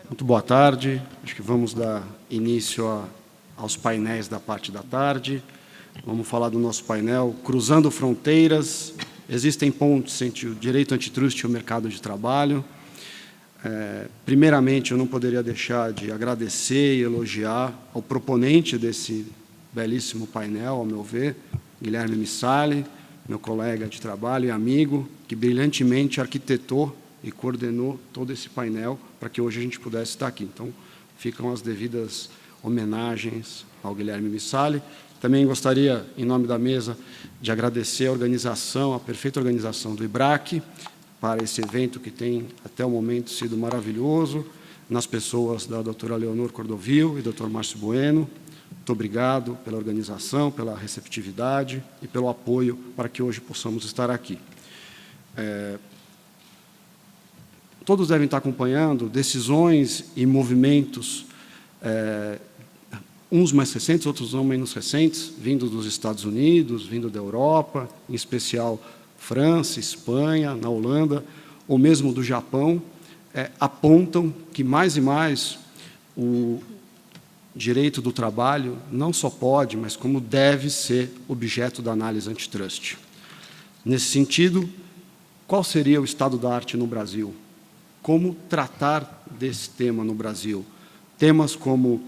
Muito boa tarde. Acho que vamos dar início aos painéis da parte da tarde. Vamos falar do nosso painel Cruzando Fronteiras. Existem pontes entre o direito antitrust e o mercado de trabalho. Primeiramente, eu não poderia deixar de agradecer e elogiar ao proponente desse belíssimo painel, ao meu ver, Guilherme Missali, meu colega de trabalho e amigo, que brilhantemente arquitetou e coordenou todo esse painel para que hoje a gente pudesse estar aqui. Então, ficam as devidas homenagens ao Guilherme Missali. Também gostaria, em nome da mesa, de agradecer a organização, a perfeita organização do IBRAC, para esse evento que tem, até o momento, sido maravilhoso, nas pessoas da doutora Leonor Cordovil e doutor Márcio Bueno. Muito obrigado pela organização, pela receptividade e pelo apoio para que hoje possamos estar aqui. Todos devem estar acompanhando decisões e movimentos, uns mais recentes, outros não menos recentes, vindo dos Estados Unidos, vindo da Europa, em especial França, Espanha, na Holanda, ou mesmo do Japão, apontam que mais e mais o direito do trabalho não só pode, mas como deve ser objeto da análise antitrust. Nesse sentido, qual seria o estado da arte no Brasil? Como tratar desse tema no Brasil? Temas como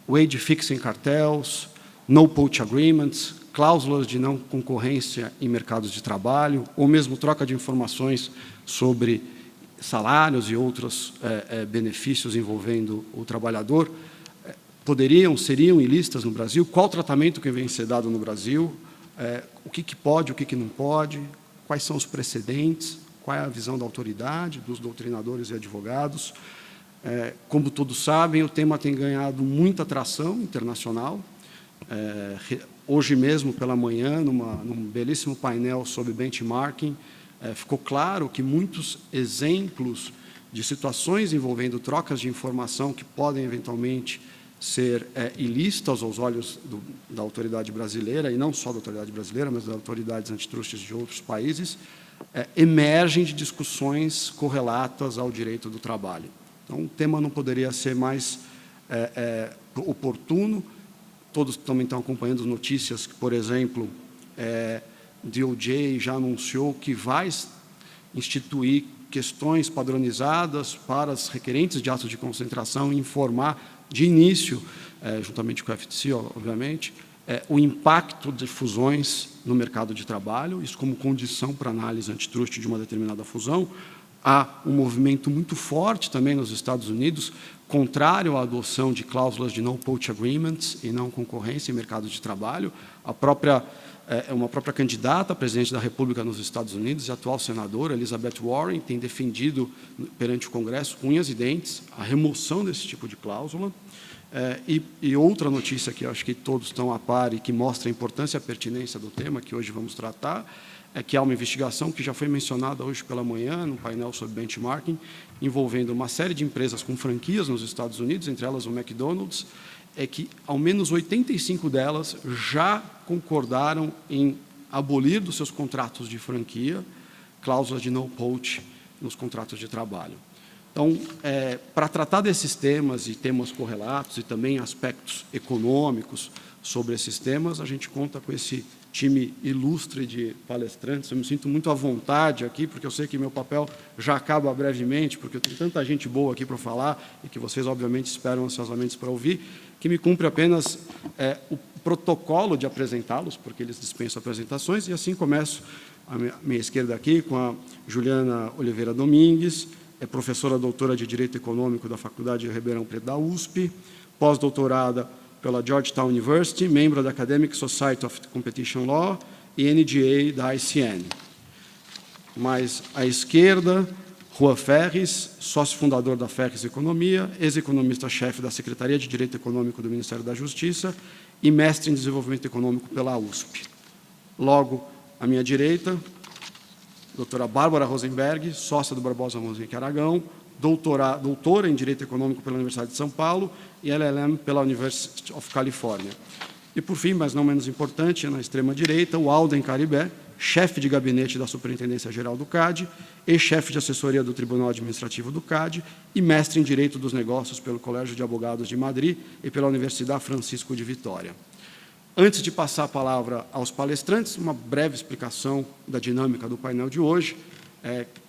wage fixing cartels, no poach agreements, cláusulas de não concorrência em mercados de trabalho, ou mesmo troca de informações sobre salários e outros benefícios envolvendo o trabalhador, seriam ilícitas no Brasil? Qual o tratamento que vem ser dado no Brasil? O que pode, o que não pode? Quais são os precedentes? Qual é a visão da autoridade, dos doutrinadores e advogados? Como todos sabem, o tema tem ganhado muita atração internacional. Hoje mesmo, pela manhã, num belíssimo painel sobre benchmarking, ficou claro que muitos exemplos de situações envolvendo trocas de informação que podem, eventualmente, ser ilícitas aos olhos da autoridade brasileira, e não só da autoridade brasileira, mas das autoridades antitrustes de outros países, emergem de discussões correlatas ao direito do trabalho. Então, o tema não poderia ser mais oportuno. Todos também estão acompanhando notícias que, por exemplo, DOJ já anunciou que vai instituir questões padronizadas para as requerentes de atos de concentração e informar de início, juntamente com a FTC, obviamente, o impacto de fusões no mercado de trabalho, isso como condição para análise antitrust de uma determinada fusão. Há um movimento muito forte também nos Estados Unidos, contrário à adoção de cláusulas de no poach agreements e não concorrência em mercado de trabalho. Uma própria candidata a presidente da República nos Estados Unidos e atual senadora, Elizabeth Warren, tem defendido perante o Congresso, com unhas e dentes, a remoção desse tipo de cláusula. E outra notícia que eu acho que todos estão a par e que mostra a importância e a pertinência do tema que hoje vamos tratar, é que há uma investigação que já foi mencionada hoje pela manhã, no painel sobre benchmarking, envolvendo uma série de empresas com franquias nos Estados Unidos, entre elas o McDonald's, que ao menos 85 delas já concordaram em abolir dos seus contratos de franquia cláusulas de no poach nos contratos de trabalho. Então, para tratar desses temas e temas correlatos e também aspectos econômicos sobre esses temas, a gente conta com esse time ilustre de palestrantes. Eu me sinto muito à vontade aqui, porque eu sei que meu papel já acaba brevemente, porque eu tenho tanta gente boa aqui para falar e que vocês, obviamente, esperam ansiosamente para ouvir, que me cumpre apenas o protocolo de apresentá-los, porque eles dispensam apresentações, e assim começo à minha esquerda aqui com a Juliana Oliveira Domingues, professora doutora de Direito Econômico da Faculdade de Ribeirão Preto da USP, pós-doutorada pela Georgetown University, membro da Academic Society of Competition Law e NGA da ICN. Mais à esquerda, Juan Ferres, sócio fundador da Ferres Economia, ex-economista-chefe da Secretaria de Direito Econômico do Ministério da Justiça e mestre em Desenvolvimento Econômico pela USP. Logo, à minha direita, doutora Bárbara Rosenberg, sócia do Barbosa Mosaic Aragão, doutora em Direito Econômico pela Universidade de São Paulo e LLM pela University of California. E, por fim, mas não menos importante, na extrema-direita, o Alden Caribé, chefe de gabinete da Superintendência Geral do CAD e chefe de assessoria do Tribunal Administrativo do CAD e mestre em Direito dos Negócios pelo Colégio de Advogados de Madrid e pela Universidade Francisco de Vitória. Antes de passar a palavra aos palestrantes, uma breve explicação da dinâmica do painel de hoje.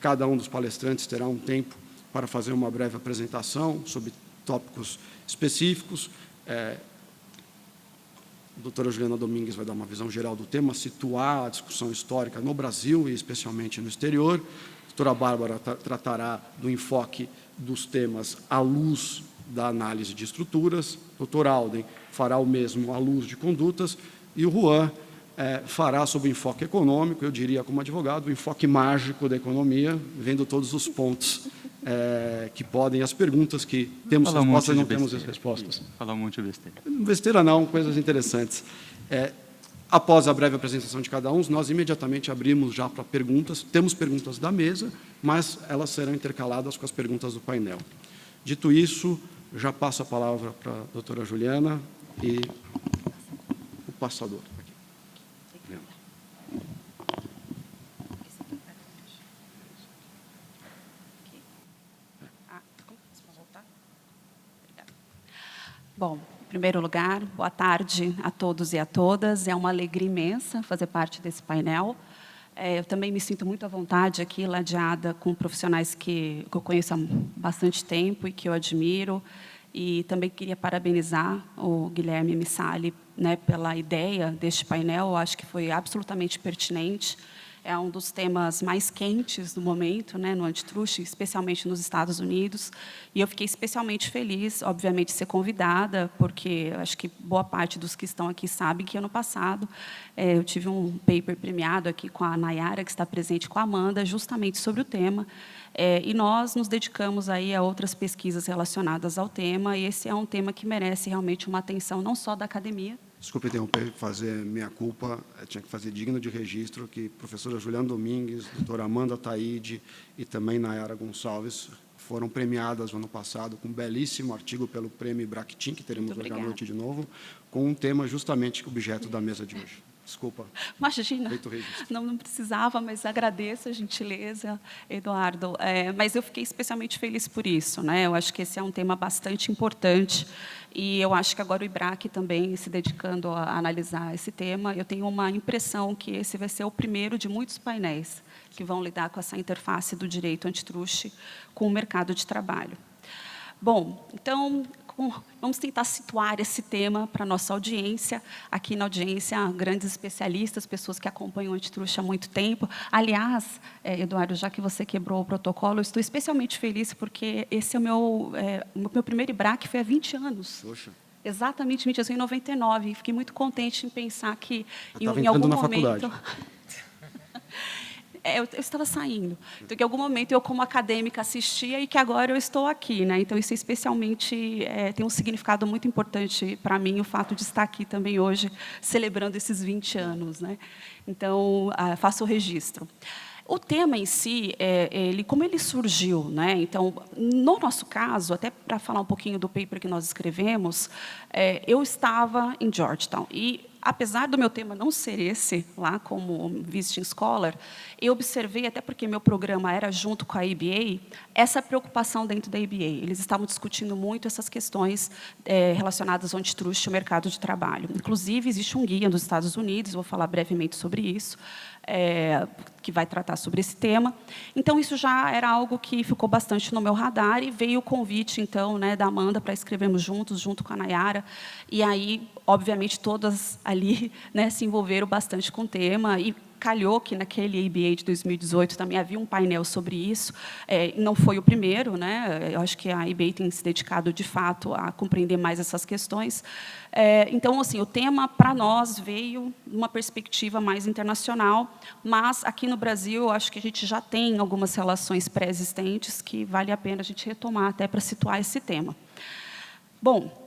Cada um dos palestrantes terá um tempo para fazer uma breve apresentação sobre tópicos específicos. A doutora Juliana Domingues vai dar uma visão geral do tema, situar a discussão histórica no Brasil e especialmente no exterior. A doutora Bárbara tratará do enfoque dos temas à luz da análise de estruturas. O doutor Alden fará o mesmo à luz de condutas. E o Juan fará sobre o enfoque econômico, eu diria como advogado, o enfoque mágico da economia, vendo todos os pontos que podem, as perguntas que temos respostas e não temos as respostas. Falar um monte de besteira. Besteira não, coisas interessantes. Após a breve apresentação de cada um, nós imediatamente abrimos já para perguntas. Temos perguntas da mesa, mas elas serão intercaladas com as perguntas do painel. Dito isso, já passo a palavra para a doutora Juliana e o passador. Bom, em primeiro lugar, boa tarde a todos e a todas. É uma alegria imensa fazer parte desse painel. Eu também me sinto muito à vontade aqui, ladeada com profissionais que eu conheço há bastante tempo e que eu admiro. E também queria parabenizar o Guilherme Missali, né, pela ideia deste painel. Eu acho que foi absolutamente pertinente. É um dos temas mais quentes do momento, né, no antitruste, especialmente nos Estados Unidos. E eu fiquei especialmente feliz, obviamente, de ser convidada, porque acho que boa parte dos que estão aqui sabem que, ano passado, eu tive um paper premiado aqui com a Nayara, que está presente com a Amanda, justamente sobre o tema. E nós nos dedicamos aí a outras pesquisas relacionadas ao tema, e esse é um tema que merece realmente uma atenção não só da academia. Desculpe interromper, fazer minha culpa, tinha que fazer digno de registro que a professora Juliana Domingues, a doutora Amanda Taide e também Nayara Gonçalves foram premiadas no ano passado com um belíssimo artigo pelo Prêmio Bractin, que teremos hoje à noite de novo, com um tema justamente objeto da mesa de hoje. Desculpa. Imagina, não precisava, mas agradeço a gentileza, Eduardo. Mas eu fiquei especialmente feliz por isso, né? Eu acho que esse é um tema bastante importante e eu acho que agora o IBRAC também se dedicando a analisar esse tema. Eu tenho uma impressão que esse vai ser o primeiro de muitos painéis que vão lidar com essa interface do direito antitruste com o mercado de trabalho. Bom, então, vamos tentar situar esse tema para a nossa audiência. Aqui na audiência, grandes especialistas, pessoas que acompanham o antitruste há muito tempo. Aliás, Eduardo, já que você quebrou o protocolo, eu estou especialmente feliz porque esse é o meu primeiro IBRAC, foi há 20 anos. Poxa. Exatamente 20 anos, em 99. E fiquei muito contente em pensar que, em algum na momento... faculdade. Eu estava saindo. Então, que em algum momento eu, como acadêmica, assistia e que agora eu estou aqui, né? Então, isso especialmente tem um significado muito importante para mim, o fato de estar aqui também hoje, celebrando esses 20 anos, né? Então, faço o registro. O tema em si, como ele surgiu, né? Então, no nosso caso, até para falar um pouquinho do paper que nós escrevemos, eu estava em Georgetown e, apesar do meu tema não ser esse, lá como visiting scholar, eu observei, até porque meu programa era junto com a ABA, essa preocupação dentro da ABA. Eles estavam discutindo muito essas questões relacionadas ao antitruste e ao mercado de trabalho. Inclusive, existe um guia nos Estados Unidos, vou falar brevemente sobre isso, que vai tratar sobre esse tema. Então, isso já era algo que ficou bastante no meu radar e veio o convite, então, né, da Amanda para escrevermos juntos, junto com a Nayara. E aí, obviamente, todas ali, né, se envolveram bastante com o tema e calhou que naquele ABA de 2018 também havia um painel sobre isso. Não foi o primeiro, né? Eu acho que a ABA tem se dedicado, de fato, a compreender mais essas questões. Então, assim, o tema, para nós, veio numa perspectiva mais internacional, mas, aqui no Brasil, eu acho que a gente já tem algumas relações pré-existentes que vale a pena a gente retomar até para situar esse tema. Bom,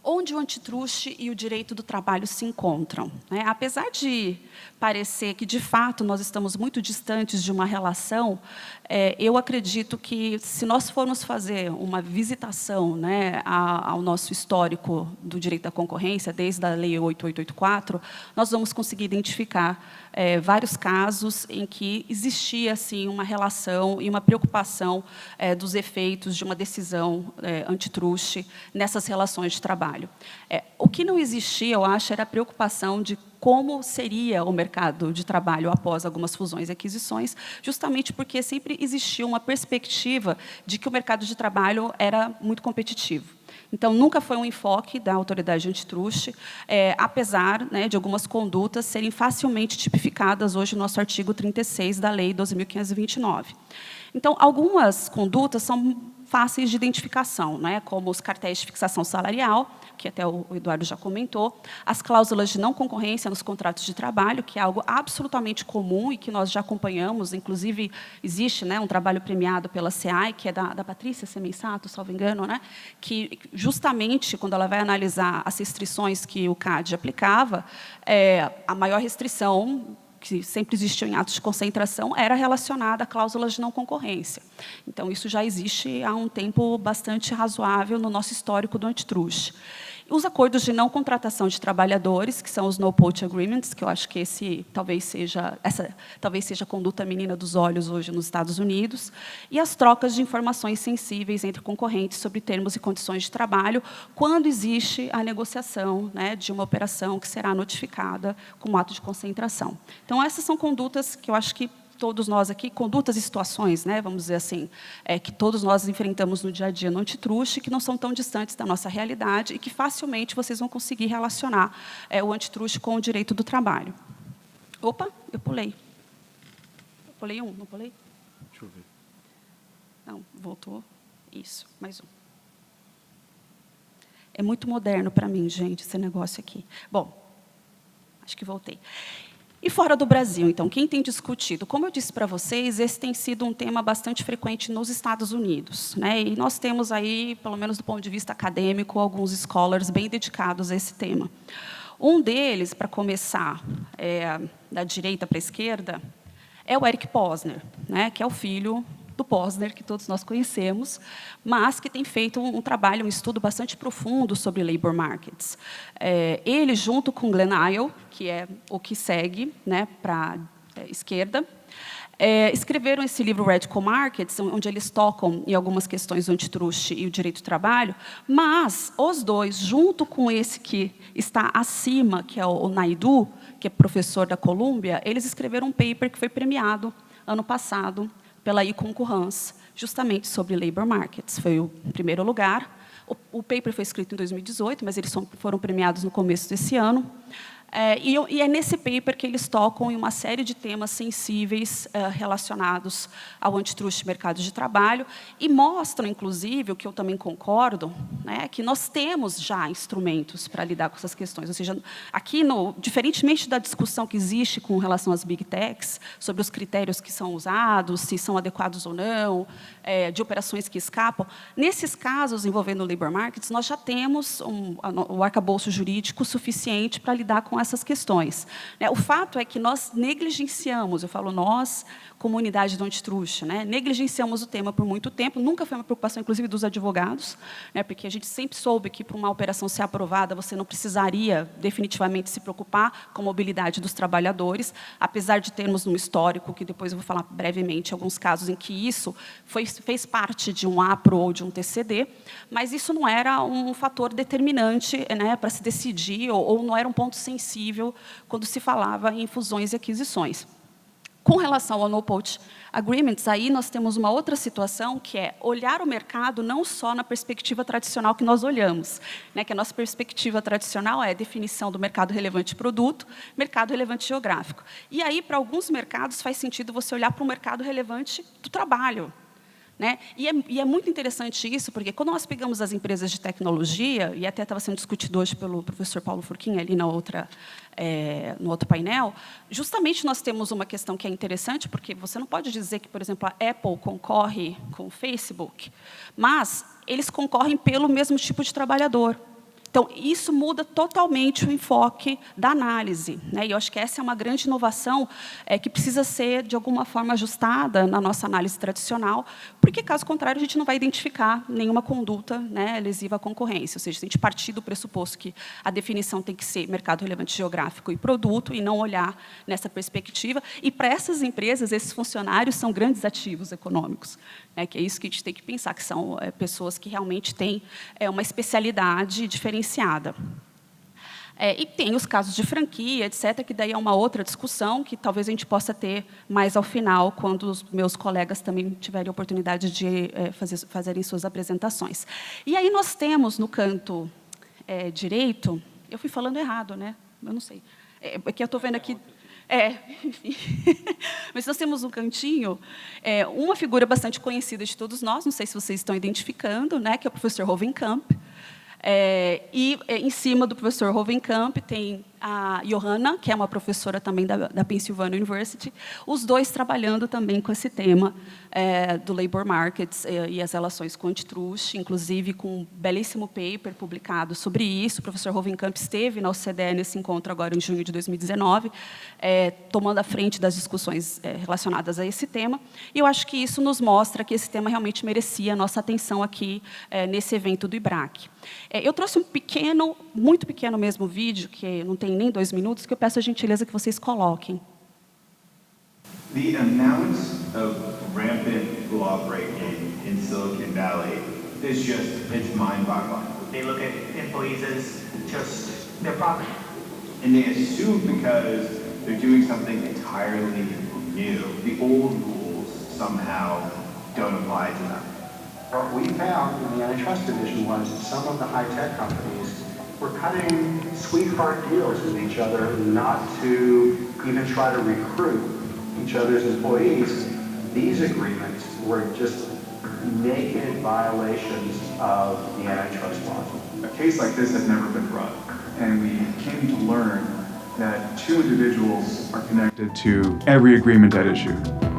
onde o antitruste e o direito do trabalho se encontram, né? Apesar de parecer que, de fato, nós estamos muito distantes de uma relação, eu acredito que, se nós formos fazer uma visitação, né, ao nosso histórico do direito da concorrência, desde a Lei 8884, nós vamos conseguir identificar vários casos em que existia, assim, uma relação e uma preocupação dos efeitos de uma decisão antitruste nessas relações de trabalho. O que não existia, eu acho, era a preocupação de como seria o mercado de trabalho após algumas fusões e aquisições, justamente porque sempre existiu uma perspectiva de que o mercado de trabalho era muito competitivo. Então, nunca foi um enfoque da autoridade antitruste, apesar, né, de algumas condutas serem facilmente tipificadas hoje no nosso artigo 36 da Lei 12.529. Então, algumas condutas são fáceis de identificação, né, como os cartéis de fixação salarial, que até o Eduardo já comentou, as cláusulas de não concorrência nos contratos de trabalho, que é algo absolutamente comum e que nós já acompanhamos, inclusive existe, né, um trabalho premiado pela CEAI, que é da Patrícia Semensato, salvo engano, né, que justamente, quando ela vai analisar as restrições que o CAD aplicava, a maior restrição que sempre existiu em atos de concentração, era relacionada a cláusulas de não concorrência. Então, isso já existe há um tempo bastante razoável no nosso histórico do antitruste. Os acordos de não contratação de trabalhadores, que são os no-poach agreements, que eu acho que essa talvez seja a conduta menina dos olhos hoje nos Estados Unidos, e as trocas de informações sensíveis entre concorrentes sobre termos e condições de trabalho, quando existe a negociação, né, de uma operação que será notificada como ato de concentração. Então, essas são condutas que eu acho que todos nós aqui, condutas e situações, né, vamos dizer assim, que todos nós enfrentamos no dia a dia no antitruste, que não são tão distantes da nossa realidade e que facilmente vocês vão conseguir relacionar o antitruste com o direito do trabalho. Opa, eu pulei. Eu pulei um, não pulei? Deixa eu ver. Não, voltou. Isso, mais um. É muito moderno para mim, gente, esse negócio aqui. Bom, acho que voltei. E fora do Brasil, então, quem tem discutido? Como eu disse para vocês, esse tem sido um tema bastante frequente nos Estados Unidos, né? E nós temos aí, pelo menos do ponto de vista acadêmico, alguns scholars bem dedicados a esse tema. Um deles, para começar, da direita para a esquerda, é o Eric Posner, né? Que é o filho do Posner, que todos nós conhecemos, mas que tem feito um trabalho, um estudo bastante profundo sobre labor markets. Ele, junto com Glenn Isle, que é o que segue, né, para a esquerda, escreveram esse livro Radical Markets, onde eles tocam em algumas questões do antitruste e o direito do trabalho, mas os dois, junto com esse que está acima, que é o Naidu, que é professor da Columbia, eles escreveram um paper que foi premiado ano passado pela e-Concurrence, justamente sobre labor markets. Foi o primeiro lugar. O paper foi escrito em 2018, mas eles foram premiados no começo desse ano. E é nesse paper que eles tocam em uma série de temas sensíveis relacionados ao antitruste mercado de trabalho e mostram, inclusive, o que eu também concordo, né, que nós temos já instrumentos para lidar com essas questões. Ou seja, aqui, diferentemente da discussão que existe com relação às big techs, sobre os critérios que são usados, se são adequados ou não, de operações que escapam, nesses casos envolvendo o labor markets, nós já temos o arcabouço jurídico suficiente para lidar com essas questões. O fato é que nós negligenciamos, eu falo nós, comunidade do antitruste, né? Negligenciamos o tema por muito tempo, nunca foi uma preocupação, inclusive, dos advogados, né? Porque a gente sempre soube que, para uma operação ser aprovada, você não precisaria definitivamente se preocupar com a mobilidade dos trabalhadores, apesar de termos um histórico, que depois eu vou falar brevemente, alguns casos em que isso fez parte de um APRO ou de um TCD, mas isso não era um fator determinante, né, para se decidir, ou não era um ponto sensível quando se falava em fusões e aquisições. Com relação ao no-poach agreements, aí nós temos uma outra situação, que é olhar o mercado não só na perspectiva tradicional que nós olhamos, né, que a nossa perspectiva tradicional é a definição do mercado relevante de produto, mercado relevante geográfico. E aí, para alguns mercados, faz sentido você olhar para o mercado relevante do trabalho. Né? E é muito interessante isso, porque quando nós pegamos as empresas de tecnologia, e até estava sendo discutido hoje pelo professor Paulo Furquim, ali no outro painel, justamente nós temos uma questão que é interessante, porque você não pode dizer que, por exemplo, a Apple concorre com o Facebook, mas eles concorrem pelo mesmo tipo de trabalhador. Então, isso muda totalmente o enfoque da análise, né? E eu acho que essa é uma grande inovação que precisa ser, de alguma forma, ajustada na nossa análise tradicional, porque, caso contrário, a gente não vai identificar nenhuma conduta, né, lesiva à concorrência. Ou seja, se a gente partir do pressuposto que a definição tem que ser mercado relevante geográfico e produto, e não olhar nessa perspectiva. E, para essas empresas, esses funcionários são grandes ativos econômicos, né, que é isso que a gente tem que pensar, que são pessoas que realmente têm uma especialidade diferenciada. E tem os casos de franquia, etc., que daí é uma outra discussão, que talvez a gente possa ter mais ao final, quando os meus colegas também tiverem a oportunidade de fazerem suas apresentações. E aí nós temos, no canto direito, eu fui falando errado, né? Eu não sei. Porque eu estou vendo aqui... enfim. Mas nós temos um cantinho, uma figura bastante conhecida de todos nós, não sei se vocês estão identificando, né, que é o professor Hovenkamp. E em cima do professor Hovenkamp tem a Johanna, que é uma professora também da Pennsylvania University, os dois trabalhando também com esse tema do labor markets e as relações com o antitrust, inclusive com um belíssimo paper publicado sobre isso. O professor Hovenkamp esteve na OCDE nesse encontro agora em junho de 2019, tomando a frente das discussões relacionadas a esse tema. E eu acho que isso nos mostra que esse tema realmente merecia a nossa atenção aqui nesse evento do IBRAC. Eu trouxe um pequeno, muito pequeno mesmo vídeo, que não tem nem 2 minutos, que eu peço a gentileza que vocês coloquem. The amount of rampant law breaking in Silicon Valley is it's mind-boggling. They look at employees as just their property. And they assume because they're doing something entirely new, the old rules somehow don't apply to them. What we found in the antitrust division was that some of the high-tech companies were cutting sweetheart deals with each other not to even try to recruit each other's employees. These agreements were just naked violations of the antitrust laws. A case like this had never been brought, and we came to learn that 2 individuals are connected to every agreement at issue.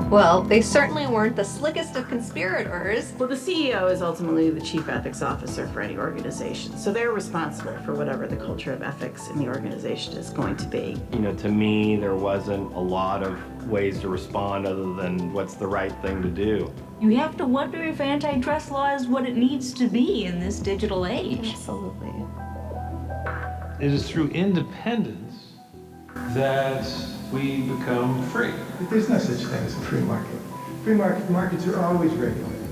Well, they certainly weren't the slickest of conspirators. Well, the CEO is ultimately the chief ethics officer for any organization, so they're responsible for whatever the culture of ethics in the organization is going to be. You know, to me, there wasn't a lot of ways to respond other than what's the right thing to do. You have to wonder if antitrust law is what it needs to be in this digital age. Absolutely. It is through independence that we become free. But there's no such thing as a free market. Markets are always regulated.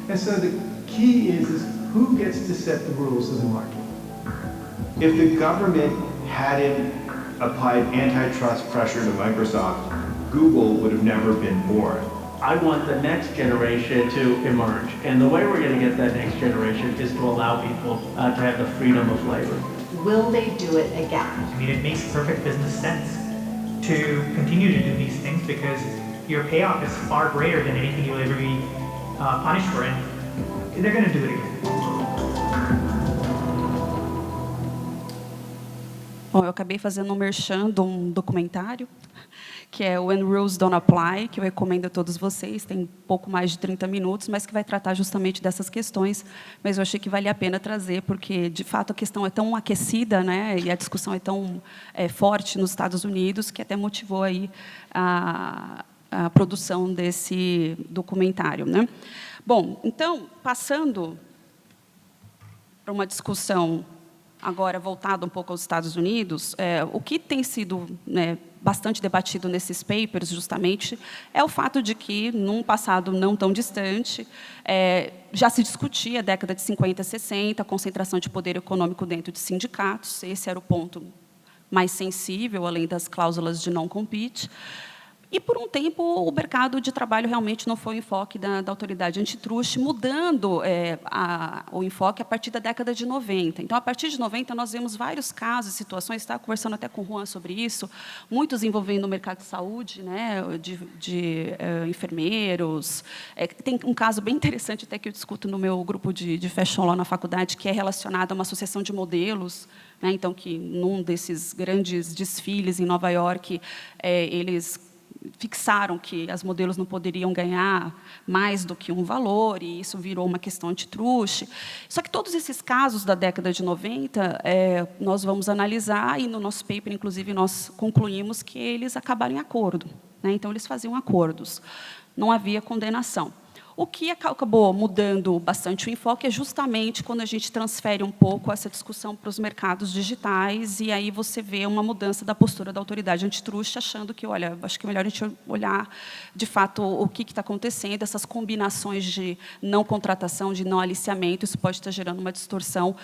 And so the key is who gets to set the rules of the market. If the government hadn't applied antitrust pressure to Microsoft, Google would have never been born. I want the next generation to emerge, and the way we're going to get that next generation is to allow people to have the freedom of labor. Will they do it again? I mean, it makes perfect business sense to continue to do these things because your payoff is far greater than anything you'll ever be punished for, and they're going to do it again. Bom, eu acabei fazendo um merchan de um documentário, que é o When Rules Don't Apply, que eu recomendo a todos vocês, tem pouco mais de 30 minutos, mas que vai tratar justamente dessas questões, mas eu achei que valia a pena trazer, porque, de fato, a questão é tão aquecida, né, e a discussão é tão forte nos Estados Unidos, que até motivou aí a produção desse documentário, né? Bom, então, passando para uma discussão agora voltada um pouco aos Estados Unidos, o que tem sido bastante debatido nesses papers, justamente, é o fato de que, num passado não tão distante, já se discutia, década de 50 e 60, a concentração de poder econômico dentro de sindicatos. Esse era o ponto mais sensível, além das cláusulas de não-compete. E, por um tempo, o mercado de trabalho realmente não foi o enfoque da autoridade antitruste, mudando o enfoque a partir da década de 90. Então, a partir de 90, nós vemos vários casos e situações, estava conversando até com o Juan sobre isso, muitos envolvendo o mercado de saúde, né, de enfermeiros. Tem um caso bem interessante, até que eu discuto no meu grupo de fashion law na faculdade, que é relacionado a uma associação de modelos, né, então, que, num desses grandes desfiles em Nova York, eles fixaram que as modelos não poderiam ganhar mais do que um valor, e isso virou uma questão antitruste. Só que todos esses casos da década de 90, nós vamos analisar, e no nosso paper, inclusive, nós concluímos que eles acabaram em acordo, né? Então, eles faziam acordos, não havia condenação. O que acabou mudando bastante o enfoque é justamente quando a gente transfere um pouco essa discussão para os mercados digitais, e aí você vê uma mudança da postura da autoridade antitruste, achando que, olha, acho que é melhor a gente olhar, de fato, o que está acontecendo, essas combinações de não contratação, de não aliciamento, isso pode estar gerando uma distorção,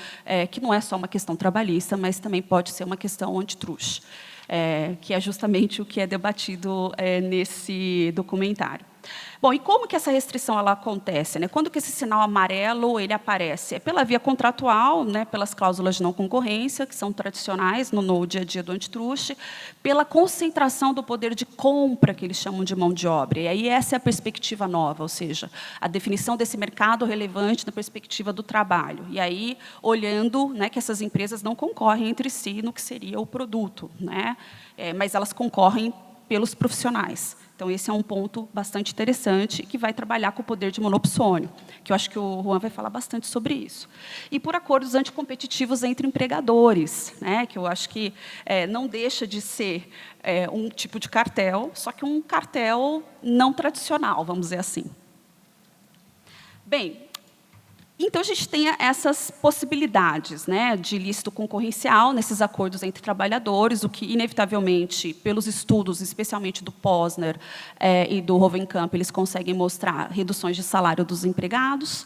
que não é só uma questão trabalhista, mas também pode ser uma questão antitruste, que é justamente o que é debatido nesse documentário. Bom, e como que essa restrição ela acontece, né? Quando que esse sinal amarelo ele aparece? É pela via contratual, né? Pelas cláusulas de não concorrência, que são tradicionais no dia a dia do antitruste, pela concentração do poder de compra, que eles chamam de mão de obra. E aí essa é a perspectiva nova, ou seja, a definição desse mercado relevante na perspectiva do trabalho. E aí, olhando, né, que essas empresas não concorrem entre si no que seria o produto, né? Mas elas concorrem pelos profissionais. Então, esse é um ponto bastante interessante que vai trabalhar com o poder de monopsônio, que eu acho que o Juan vai falar bastante sobre isso. E por acordos anticompetitivos entre empregadores, né, que eu acho que não deixa de ser um tipo de cartel, só que um cartel não tradicional, vamos dizer assim. Bem, então, a gente tem essas possibilidades, né, de ilícito concorrencial nesses acordos entre trabalhadores, o que, inevitavelmente, pelos estudos, especialmente do Posner e do Hovenkamp, eles conseguem mostrar reduções de salário dos empregados.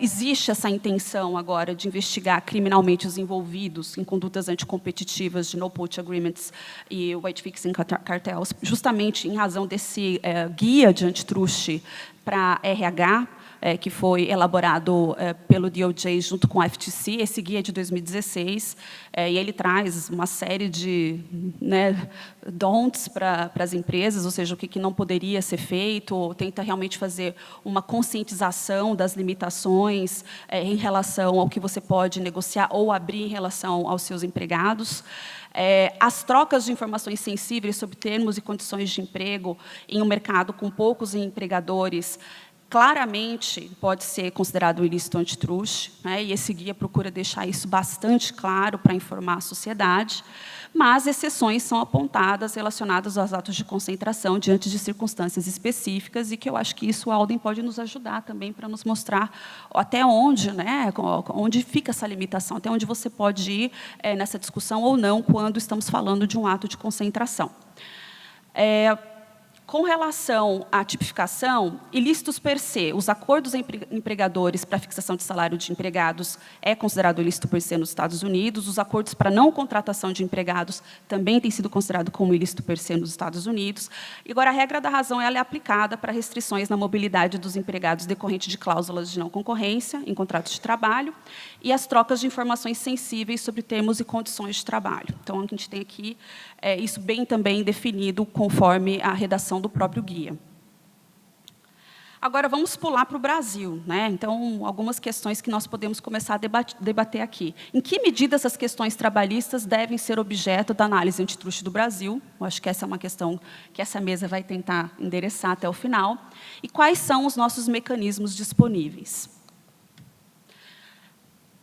Existe essa intenção agora de investigar criminalmente os envolvidos em condutas anticompetitivas de no-poach agreements e white fixing cartels, justamente em razão desse guia de antitruste para RH, que foi elaborado pelo DOJ junto com a FTC. Esse guia é de 2016, e ele traz uma série de, né, don'ts para as empresas, ou seja, o que não poderia ser feito, tenta realmente fazer uma conscientização das limitações em relação ao que você pode negociar ou abrir em relação aos seus empregados. As trocas de informações sensíveis sobre termos e condições de emprego em um mercado com poucos empregadores claramente pode ser considerado um ilícito antitruste, né? E esse guia procura deixar isso bastante claro para informar a sociedade, mas exceções são apontadas relacionadas aos atos de concentração diante de circunstâncias específicas, e que eu acho que isso, a Alden, pode nos ajudar também para nos mostrar até onde, né, onde fica essa limitação, até onde você pode ir nessa discussão ou não, quando estamos falando de um ato de concentração. Com relação à tipificação, ilícitos per se, os acordos empregadores para fixação de salário de empregados é considerado ilícito per se nos Estados Unidos, os acordos para não contratação de empregados também têm sido considerado como ilícito per se nos Estados Unidos. E agora, a regra da razão ela é aplicada para restrições na mobilidade dos empregados decorrente de cláusulas de não concorrência em contratos de trabalho e as trocas de informações sensíveis sobre termos e condições de trabalho. Então, a gente tem aqui isso bem também definido conforme a redação do próprio guia. Agora, vamos pular para o Brasil, né? Então, algumas questões que nós podemos começar a debater aqui. Em que medida essas questões trabalhistas devem ser objeto da análise antitruste do Brasil? Eu acho que essa é uma questão que essa mesa vai tentar endereçar até o final. E quais são os nossos mecanismos disponíveis?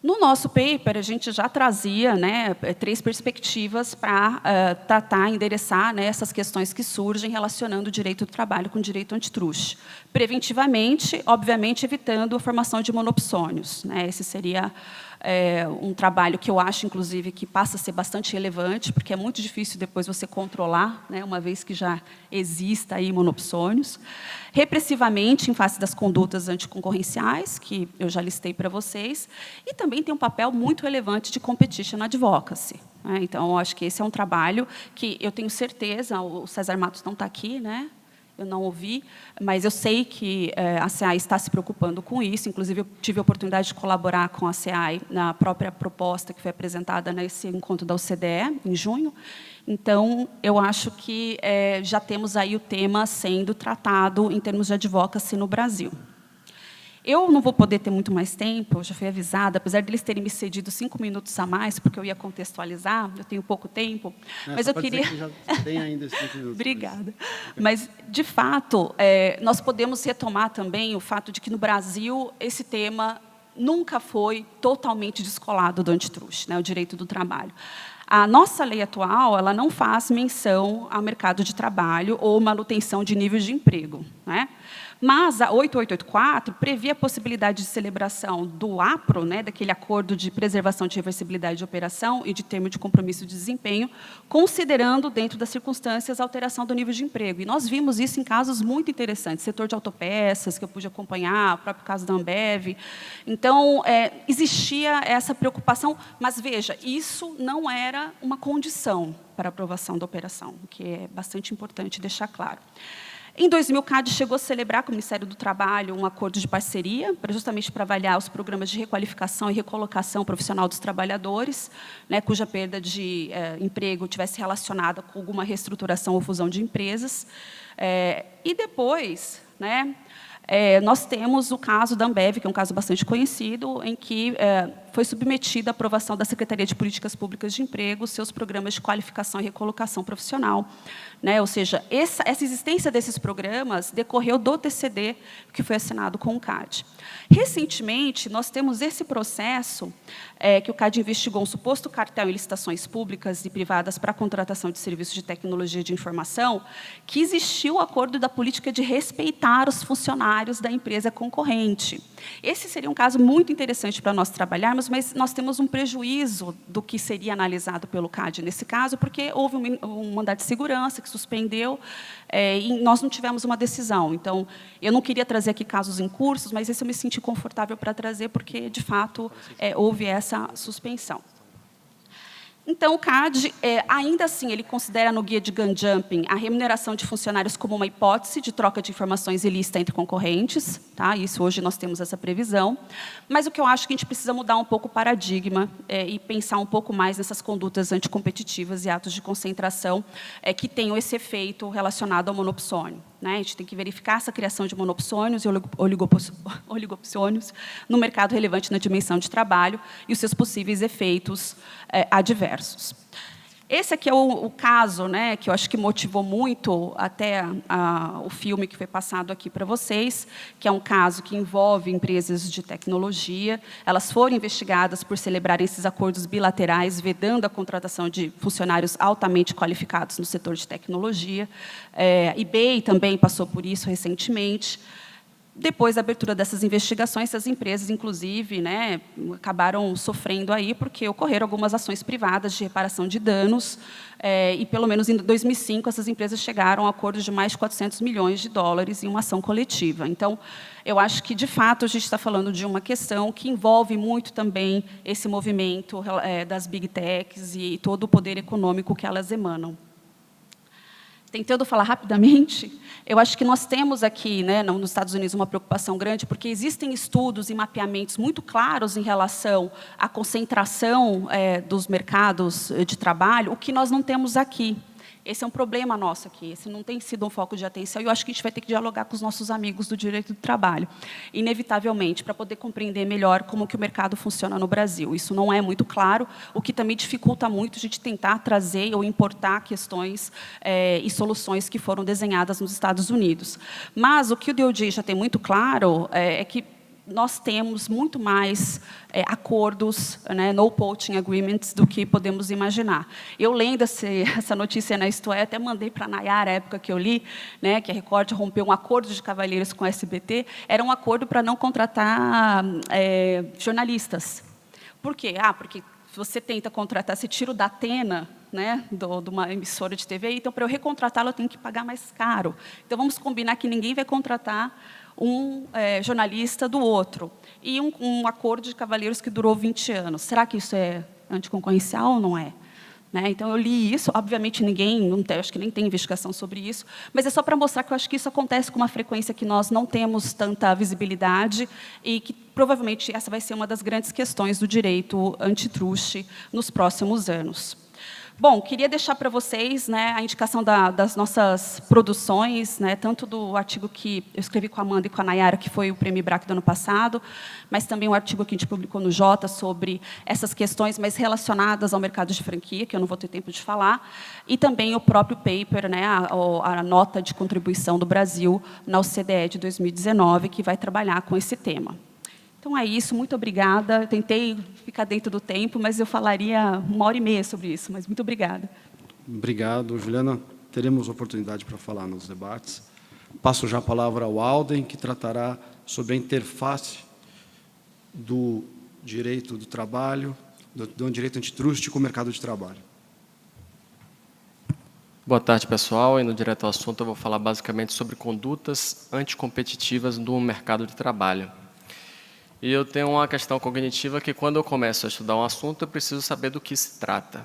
No nosso paper, a gente já trazia, né, 3 perspectivas para tratar, endereçar, né, essas questões que surgem relacionando o direito do trabalho com o direito antitruste. Preventivamente, obviamente, evitando a formação de monopsônios, né? Esse seria um trabalho que eu acho, inclusive, que passa a ser bastante relevante, porque é muito difícil depois você controlar, né, uma vez que já exista aí monopsônios. Repressivamente, em face das condutas anticoncorrenciais, que eu já listei para vocês, e também tem um papel muito relevante de competition advocacy, né? Então, eu acho que esse é um trabalho que eu tenho certeza, o César Matos não está aqui, né? Eu não ouvi, mas eu sei que a CEAI está se preocupando com isso. Inclusive, eu tive a oportunidade de colaborar com a CEAI na própria proposta que foi apresentada nesse encontro da OCDE, em junho. Então, eu acho que já temos aí o tema sendo tratado em termos de advocacy no Brasil. Eu não vou poder ter muito mais tempo, eu já fui avisada, apesar deles terem me cedido 5 minutos a mais, porque eu ia contextualizar, eu tenho pouco tempo, mas eu queria... Já tem ainda esses 5 minutos. Obrigada. Mas, de fato, nós podemos retomar também o fato de que, no Brasil, esse tema nunca foi totalmente descolado do antitruste, né, o direito do trabalho. A nossa lei atual, ela não faz menção ao mercado de trabalho ou manutenção de níveis de emprego, né? Mas a 8884 previa a possibilidade de celebração do APRO, né, daquele acordo de preservação de reversibilidade de operação e de termo de compromisso de desempenho, considerando, dentro das circunstâncias, a alteração do nível de emprego. E nós vimos isso em casos muito interessantes, setor de autopeças, que eu pude acompanhar, o próprio caso da Ambev. Então, existia essa preocupação, mas, veja, isso não era uma condição para a aprovação da operação, o que é bastante importante deixar claro. Em 2000, o CAD chegou a celebrar com o Ministério do Trabalho um acordo de parceria, justamente para avaliar os programas de requalificação e recolocação profissional dos trabalhadores, né, cuja perda de emprego tivesse relacionada com alguma reestruturação ou fusão de empresas. E depois, né, nós temos o caso da Ambev, que é um caso bastante conhecido, em que foi submetida à aprovação da Secretaria de Políticas Públicas de Emprego, seus programas de qualificação e recolocação profissional. Né? Ou seja, essa existência desses programas decorreu do TCD que foi assinado com o CAD. Recentemente, nós temos esse processo que o CAD investigou um suposto cartel em licitações públicas e privadas para a contratação de serviços de tecnologia de informação, que existiu o acordo da política de respeitar os funcionários da empresa concorrente. Esse seria um caso muito interessante para nós trabalharmos, mas nós temos um prejuízo do que seria analisado pelo CAD nesse caso, porque houve um mandado de segurança que suspendeu e nós não tivemos uma decisão. Então, eu não queria trazer aqui casos em cursos, mas esse eu me senti confortável para trazer, porque, de fato, houve essa suspensão. Então, o CAD, ainda assim, ele considera no guia de gun jumping a remuneração de funcionários como uma hipótese de troca de informações ilícita entre concorrentes. Tá? Isso, hoje, nós temos essa previsão. Mas o que eu acho que a gente precisa mudar um pouco o paradigma e pensar um pouco mais nessas condutas anticompetitivas e atos de concentração que tenham esse efeito relacionado ao monopsônio. Né? A gente tem que verificar essa criação de monopsônios e oligopsônios no mercado relevante na dimensão de trabalho e os seus possíveis efeitos adversos. Esse aqui é o caso, né, que eu acho que motivou muito até o filme que foi passado aqui para vocês, que é um caso que envolve empresas de tecnologia. Elas foram investigadas por celebrarem esses acordos bilaterais, vedando a contratação de funcionários altamente qualificados no setor de tecnologia. eBay também passou por isso recentemente. Depois da abertura dessas investigações, essas empresas, inclusive, né, acabaram sofrendo aí porque ocorreram algumas ações privadas de reparação de danos e, pelo menos em 2005, essas empresas chegaram a acordos de mais de 400 milhões de dólares em uma ação coletiva. Então, eu acho que, de fato, a gente está falando de uma questão que envolve muito também esse movimento das Big Techs e todo o poder econômico que elas emanam. Tentando falar rapidamente, eu acho que nós temos aqui, né, nos Estados Unidos, uma preocupação grande, porque existem estudos e mapeamentos muito claros em relação à concentração dos mercados de trabalho, o que nós não temos aqui. Esse é um problema nosso aqui, esse não tem sido um foco de atenção, e eu acho que a gente vai ter que dialogar com os nossos amigos do direito do trabalho, inevitavelmente, para poder compreender melhor como que o mercado funciona no Brasil. Isso não é muito claro, o que também dificulta muito a gente tentar trazer ou importar questões e soluções que foram desenhadas nos Estados Unidos. Mas o que o DOJ já tem muito claro é que nós temos muito mais acordos, né, no poaching agreements, do que podemos imaginar. Eu lendo essa notícia na Isto É, até mandei para a Nayara, a época que eu li, né, que a Record rompeu um acordo de cavalheiros com a SBT, era um acordo para não contratar jornalistas. Por quê? Porque você tenta contratar, você tira o da Atena, né, de uma emissora de TV, então, para eu recontratá-lo, eu tenho que pagar mais caro. Então, vamos combinar que ninguém vai contratar um jornalista do outro. E um acordo de cavalheiros que durou 20 anos. Será que isso é anticoncorrencial ou não é? Né? Então, eu li isso. Obviamente, acho que nem tem investigação sobre isso, mas é só para mostrar que eu acho que isso acontece com uma frequência que nós não temos tanta visibilidade e que, provavelmente, essa vai ser uma das grandes questões do direito antitruste nos próximos anos. Bom, queria deixar para vocês, né, a indicação das nossas produções, né, tanto do artigo que eu escrevi com a Amanda e com a Nayara, que foi o Prêmio IBRAC do ano passado, mas também o artigo que a gente publicou no Jota sobre essas questões mais relacionadas ao mercado de franquia, que eu não vou ter tempo de falar, e também o próprio paper, né, a nota de contribuição do Brasil na OCDE de 2019, que vai trabalhar com esse tema. Então, é isso. Muito obrigada. Eu tentei ficar dentro do tempo, mas eu falaria 1h30 sobre isso. Mas muito obrigada. Obrigado, Juliana. Teremos oportunidade para falar nos debates. Passo já a palavra ao Alden, que tratará sobre a interface do direito do trabalho, do direito antitrust com o mercado de trabalho. Boa tarde, pessoal. Indo direto ao assunto, eu vou falar basicamente sobre condutas anticompetitivas no mercado de trabalho. E eu tenho uma questão cognitiva que, quando eu começo a estudar um assunto, eu preciso saber do que se trata.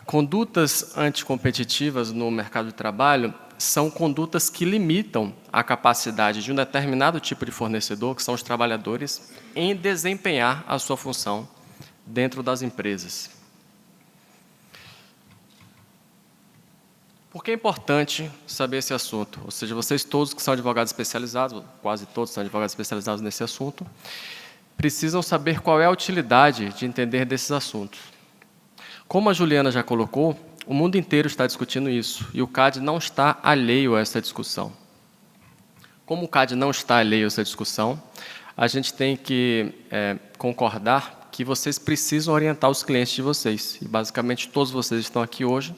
Condutas anticompetitivas no mercado de trabalho são condutas que limitam a capacidade de um determinado tipo de fornecedor, que são os trabalhadores, em desempenhar a sua função dentro das empresas. Por que é importante saber esse assunto? Ou seja, vocês todos que são advogados especializados, quase todos são advogados especializados nesse assunto, precisam saber qual é a utilidade de entender desses assuntos. Como a Juliana já colocou, o mundo inteiro está discutindo isso, e o CAD não está alheio a essa discussão. Como o CAD não está alheio a essa discussão, a gente tem que concordar que vocês precisam orientar os clientes de vocês, e basicamente todos vocês estão aqui hoje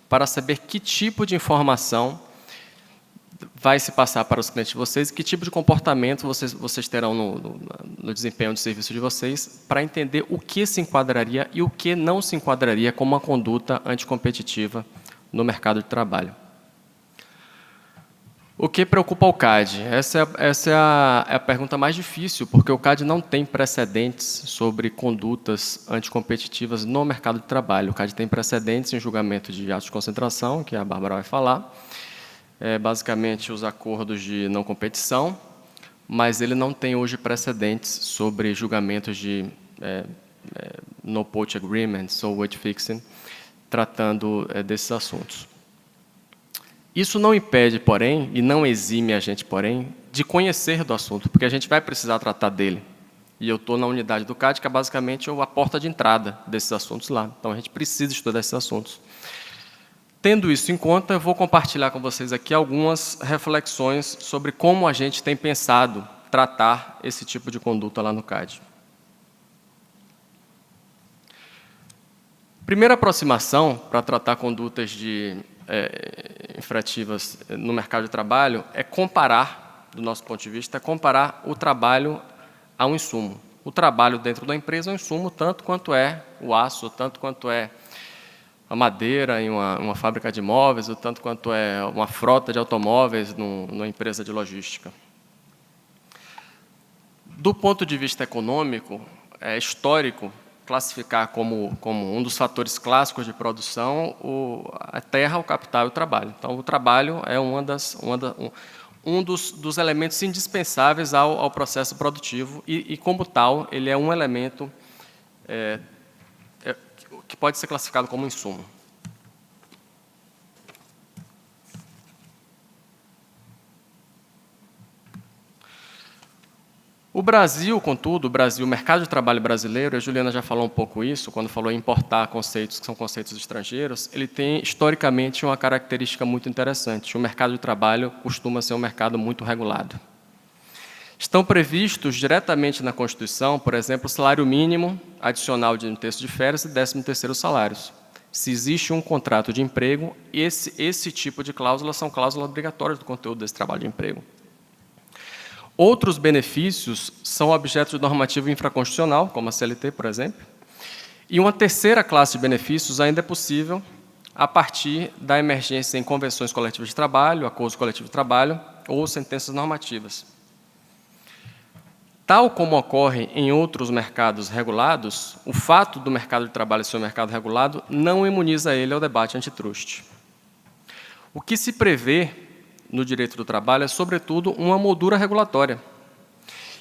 para saber que tipo de informação vai se passar para os clientes de vocês e que tipo de comportamento vocês terão no desempenho de serviço de vocês, para entender o que se enquadraria e o que não se enquadraria como uma conduta anticompetitiva no mercado de trabalho. O que preocupa o CAD? Essa é a pergunta mais difícil, porque o CAD não tem precedentes sobre condutas anticompetitivas no mercado de trabalho. O CAD tem precedentes em julgamento de atos de concentração, que a Bárbara vai falar, basicamente os acordos de não competição, mas ele não tem hoje precedentes sobre julgamentos de no poach agreements ou wage fixing, tratando desses assuntos. Isso não impede, porém, e não exime a gente, porém, de conhecer do assunto, porque a gente vai precisar tratar dele. E eu estou na unidade do CAD, que é basicamente a porta de entrada desses assuntos lá. Então, a gente precisa estudar esses assuntos. Tendo isso em conta, eu vou compartilhar com vocês aqui algumas reflexões sobre como a gente tem pensado tratar esse tipo de conduta lá no CAD. Primeira aproximação para tratar condutas infrativas no mercado de trabalho é comparar, do nosso ponto de vista, comparar o trabalho a um insumo. O trabalho dentro da empresa é um insumo, tanto quanto é o aço, tanto quanto é a madeira em uma fábrica de imóveis, ou tanto quanto é uma frota de automóveis numa empresa de logística. Do ponto de vista econômico, é histórico classificar como um dos fatores clássicos de produção a terra, o capital e o trabalho. Então, o trabalho é um dos elementos indispensáveis ao processo produtivo e, como tal, ele é um elemento que pode ser classificado como insumo. O Brasil, contudo, o mercado de trabalho brasileiro, a Juliana já falou um pouco isso, quando falou em importar conceitos que são conceitos estrangeiros, ele tem, historicamente, uma característica muito interessante. O mercado de trabalho costuma ser um mercado muito regulado. Estão previstos diretamente na Constituição, por exemplo, o salário mínimo adicional de um terço de férias e 13º salários. Se existe um contrato de emprego, esse tipo de cláusulas são cláusulas obrigatórias do conteúdo desse trabalho de emprego. Outros benefícios são objetos de normativa infraconstitucional, como a CLT, por exemplo. E uma terceira classe de benefícios ainda é possível a partir da emergência em convenções coletivas de trabalho, acordos coletivos de trabalho ou sentenças normativas. Tal como ocorre em outros mercados regulados, o fato do mercado de trabalho ser um mercado regulado não imuniza ele ao debate antitruste. O que se prevê no direito do trabalho é, sobretudo, uma moldura regulatória.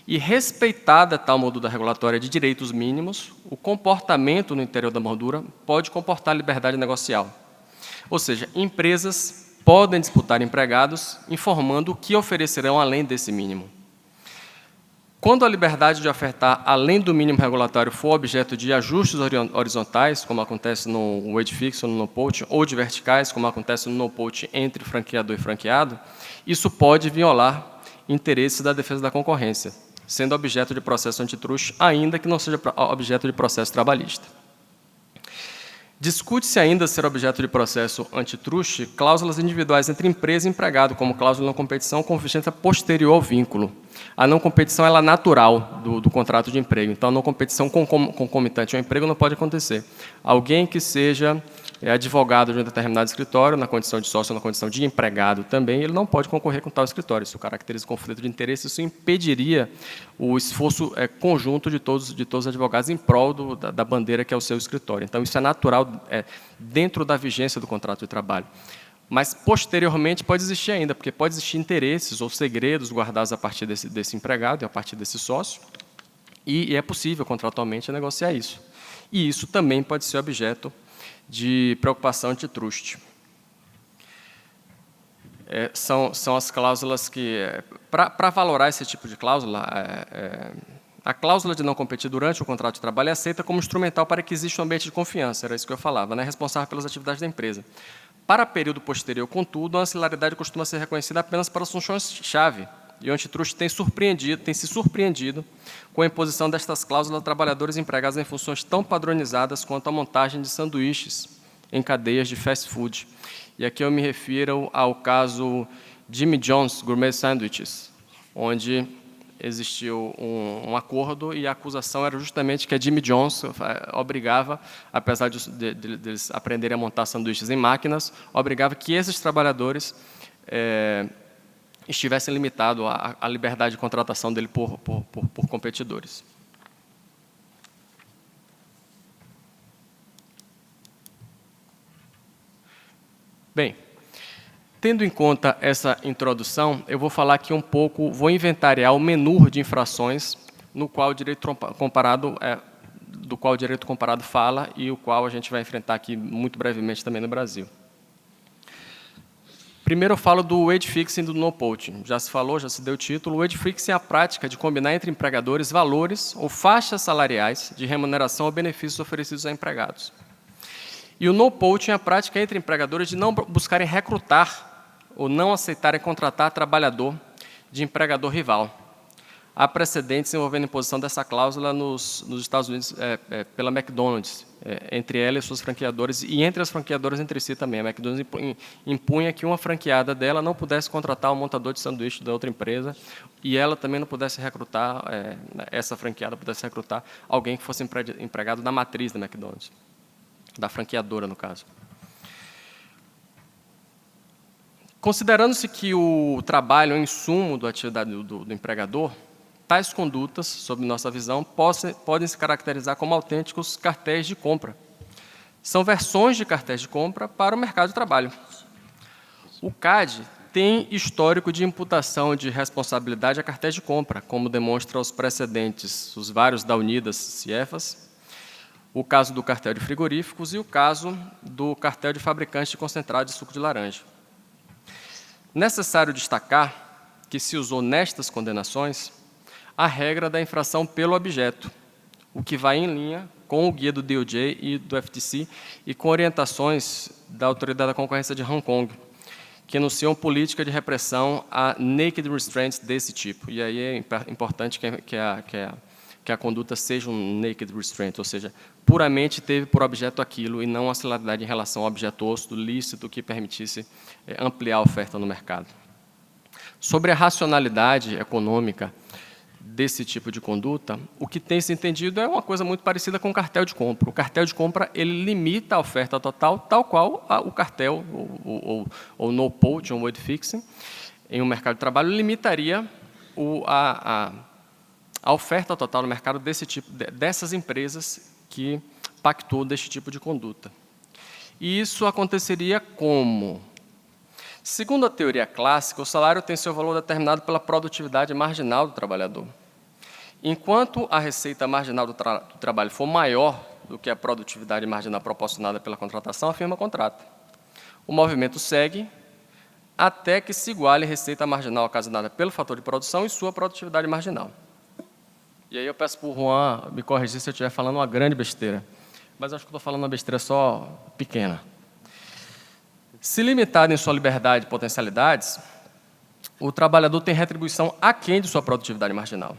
E, respeitada tal moldura regulatória de direitos mínimos, o comportamento no interior da moldura pode comportar liberdade negocial. Ou seja, empresas podem disputar empregados, informando o que oferecerão além desse mínimo. Quando a liberdade de ofertar além do mínimo regulatório for objeto de ajustes horizontais, como acontece no wage fix ou no no-poach, ou de verticais, como acontece no no-poach entre franqueador e franqueado, isso pode violar interesses da defesa da concorrência, sendo objeto de processo antitruste, ainda que não seja objeto de processo trabalhista. Discute-se ainda ser objeto de processo antitruste cláusulas individuais entre empresa e empregado, como cláusula de não competição com vigência posterior ao vínculo. A não competição ela é natural do contrato de emprego, então a não competição concomitante ao emprego não pode acontecer. Alguém que seja advogado de um determinado escritório, na condição de sócio ou na condição de empregado também, ele não pode concorrer com tal escritório. Isso caracteriza conflito de interesse, isso impediria o esforço conjunto de todos os advogados em prol da bandeira que é o seu escritório. Então, isso é natural dentro da vigência do contrato de trabalho. Mas, posteriormente, pode existir ainda, porque pode existir interesses ou segredos guardados a partir desse empregado e a partir desse sócio, e é possível, contratualmente, negociar isso. E isso também pode ser objeto de preocupação antitruste. São as cláusulas que... Para valorar esse tipo de cláusula, a cláusula de não competir durante o contrato de trabalho é aceita como instrumental para que exista um ambiente de confiança, era isso que eu falava, né? Responsável pelas atividades da empresa. Para período posterior, contudo, a ancilaridade costuma ser reconhecida apenas para as funções-chave, e o antitruste tem se surpreendido com a imposição destas cláusulas a trabalhadores empregados em funções tão padronizadas quanto a montagem de sanduíches em cadeias de fast food. E aqui eu me refiro ao caso Jimmy John's Gourmet Sandwiches, onde existiu um acordo e a acusação era justamente que a Jimmy John's obrigava, apesar de eles aprenderem a montar sanduíches em máquinas, obrigava que esses trabalhadores estivessem limitados à liberdade de contratação dele por competidores. Bem, tendo em conta essa introdução, eu vou falar aqui um pouco, vou inventariar o menu de infrações no qual o direito comparado do qual o direito comparado fala e o qual a gente vai enfrentar aqui muito brevemente também no Brasil. Primeiro eu falo do wage fixing e do no-poaching. Já se falou, já se deu o título. O wage fixing é a prática de combinar entre empregadores valores ou faixas salariais de remuneração ou benefícios oferecidos a empregados. E o no-poaching é a prática entre empregadores de não buscarem recrutar ou não aceitarem contratar trabalhador de empregador rival. Há precedentes envolvendo a imposição dessa cláusula nos Estados Unidos pela McDonald's, entre ela e suas franqueadoras, e entre as franqueadoras entre si também. A McDonald's impunha que uma franqueada dela não pudesse contratar um montador de sanduíche da outra empresa, e ela também não pudesse recrutar, essa franqueada pudesse recrutar alguém que fosse empregado da matriz da McDonald's, da franqueadora, no caso. Considerando-se que o trabalho é um insumo da atividade do empregador, tais condutas, sob nossa visão, podem se caracterizar como autênticos cartéis de compra. São versões de cartéis de compra para o mercado de trabalho. O CAD tem histórico de imputação de responsabilidade a cartéis de compra, como demonstra os precedentes, os vários da Unidas Ciefas, o caso do cartel de frigoríficos e o caso do cartel de fabricantes de concentrado de suco de laranja. Necessário destacar que se usou nestas condenações a regra da infração pelo objeto, o que vai em linha com o guia do DOJ e do FTC e com orientações da Autoridade da Concorrência de Hong Kong, que anunciam política de repressão a naked restraints desse tipo. E aí é importante que a conduta seja um naked restraint, ou seja, puramente teve por objeto aquilo e não a similaridade em relação ao objeto osso lícito que permitisse ampliar a oferta no mercado. Sobre a racionalidade econômica desse tipo de conduta, o que tem se entendido é uma coisa muito parecida com o cartel de compra. O cartel de compra ele limita a oferta total, tal qual o cartel, ou no-poaching, ou wage fixing, em um mercado de trabalho, limitaria a oferta total no mercado dessas empresas que pactuam deste tipo de conduta. E isso aconteceria como? Segundo a teoria clássica, o salário tem seu valor determinado pela produtividade marginal do trabalhador. Enquanto a receita marginal do trabalho for maior do que a produtividade marginal proporcionada pela contratação, a firma contrata. O movimento segue até que se iguale a receita marginal ocasionada pelo fator de produção e sua produtividade marginal. E aí eu peço para o Juan me corrigir se eu estiver falando uma grande besteira, mas acho que estou falando uma besteira só pequena. Se limitado em sua liberdade e potencialidades, o trabalhador tem retribuição aquém de sua produtividade marginal.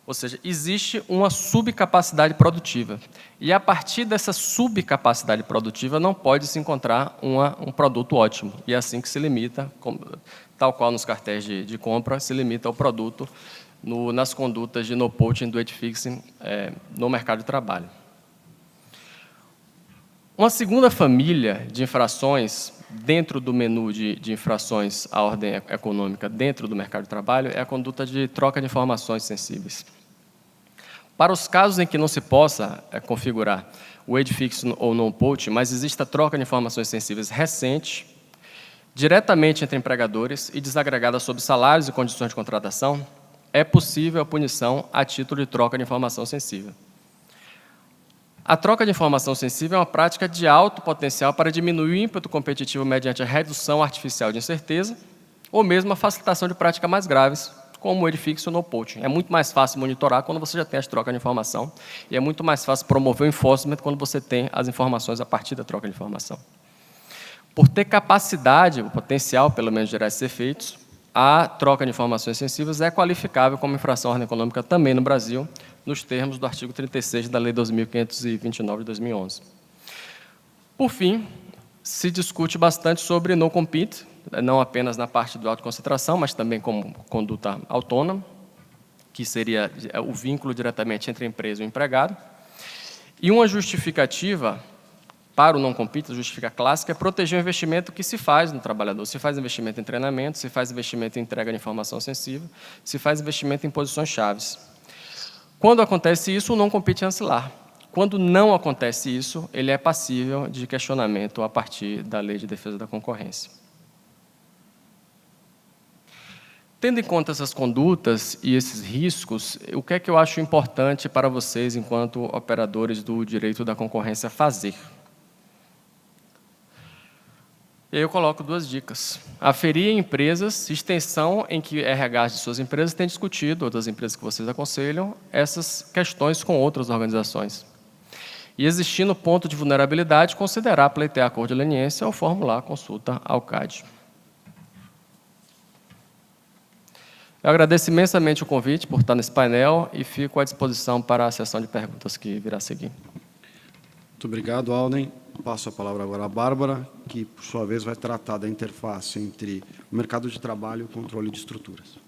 Ou seja, existe uma subcapacidade produtiva. E, a partir dessa subcapacidade produtiva, não pode se encontrar um produto ótimo. E é assim que se limita, tal qual nos cartéis de compra, se limita ao produto nas condutas de no-poaching, do age-fixing no mercado de trabalho. Uma segunda família de infrações dentro do menu de infrações à ordem econômica dentro do mercado de trabalho é a conduta de troca de informações sensíveis. Para os casos em que não se possa configurar o age fixing ou no-poaching, mas existe a troca de informações sensíveis recente, diretamente entre empregadores e desagregada sobre salários e condições de contratação, é possível a punição a título de troca de informação sensível. A troca de informação sensível é uma prática de alto potencial para diminuir o ímpeto competitivo mediante a redução artificial de incerteza ou mesmo a facilitação de práticas mais graves, como o age fixing ou no-poaching. É muito mais fácil monitorar quando você já tem as trocas de informação e é muito mais fácil promover o enforcement quando você tem as informações a partir da troca de informação. Por ter capacidade, o potencial, pelo menos, de gerar esses efeitos, a troca de informações sensíveis é qualificável como infração à ordem econômica também no Brasil, nos termos do artigo 36 da Lei 2.529 de 2011. Por fim, se discute bastante sobre no-compete, não apenas na parte do autoconcentração, mas também como conduta autônoma, que seria o vínculo diretamente entre a empresa e o empregado. E uma justificativa para o não-compete, a justificativa clássica, é proteger o investimento que se faz no trabalhador. Se faz investimento em treinamento, se faz investimento em entrega de informação sensível, se faz investimento em posições chaves. Quando acontece isso, o não-compete é ancilar. Quando não acontece isso, ele é passível de questionamento a partir da Lei de Defesa da Concorrência. Tendo em conta essas condutas e esses riscos, o que é que eu acho importante para vocês, enquanto operadores do direito da concorrência, fazer? E aí eu coloco 2 dicas. Aferir em empresas, extensão em que RH de suas empresas têm discutido, ou das empresas que vocês aconselham, essas questões com outras organizações. E, existindo ponto de vulnerabilidade, considerar pleitear acordo de leniência ou formular consulta ao CAD. Eu agradeço imensamente o convite por estar nesse painel e fico à disposição para a sessão de perguntas que virá a seguir. Muito obrigado, Alden. Passo a palavra agora à Bárbara, que, por sua vez, vai tratar da interface entre o mercado de trabalho e o controle de estruturas.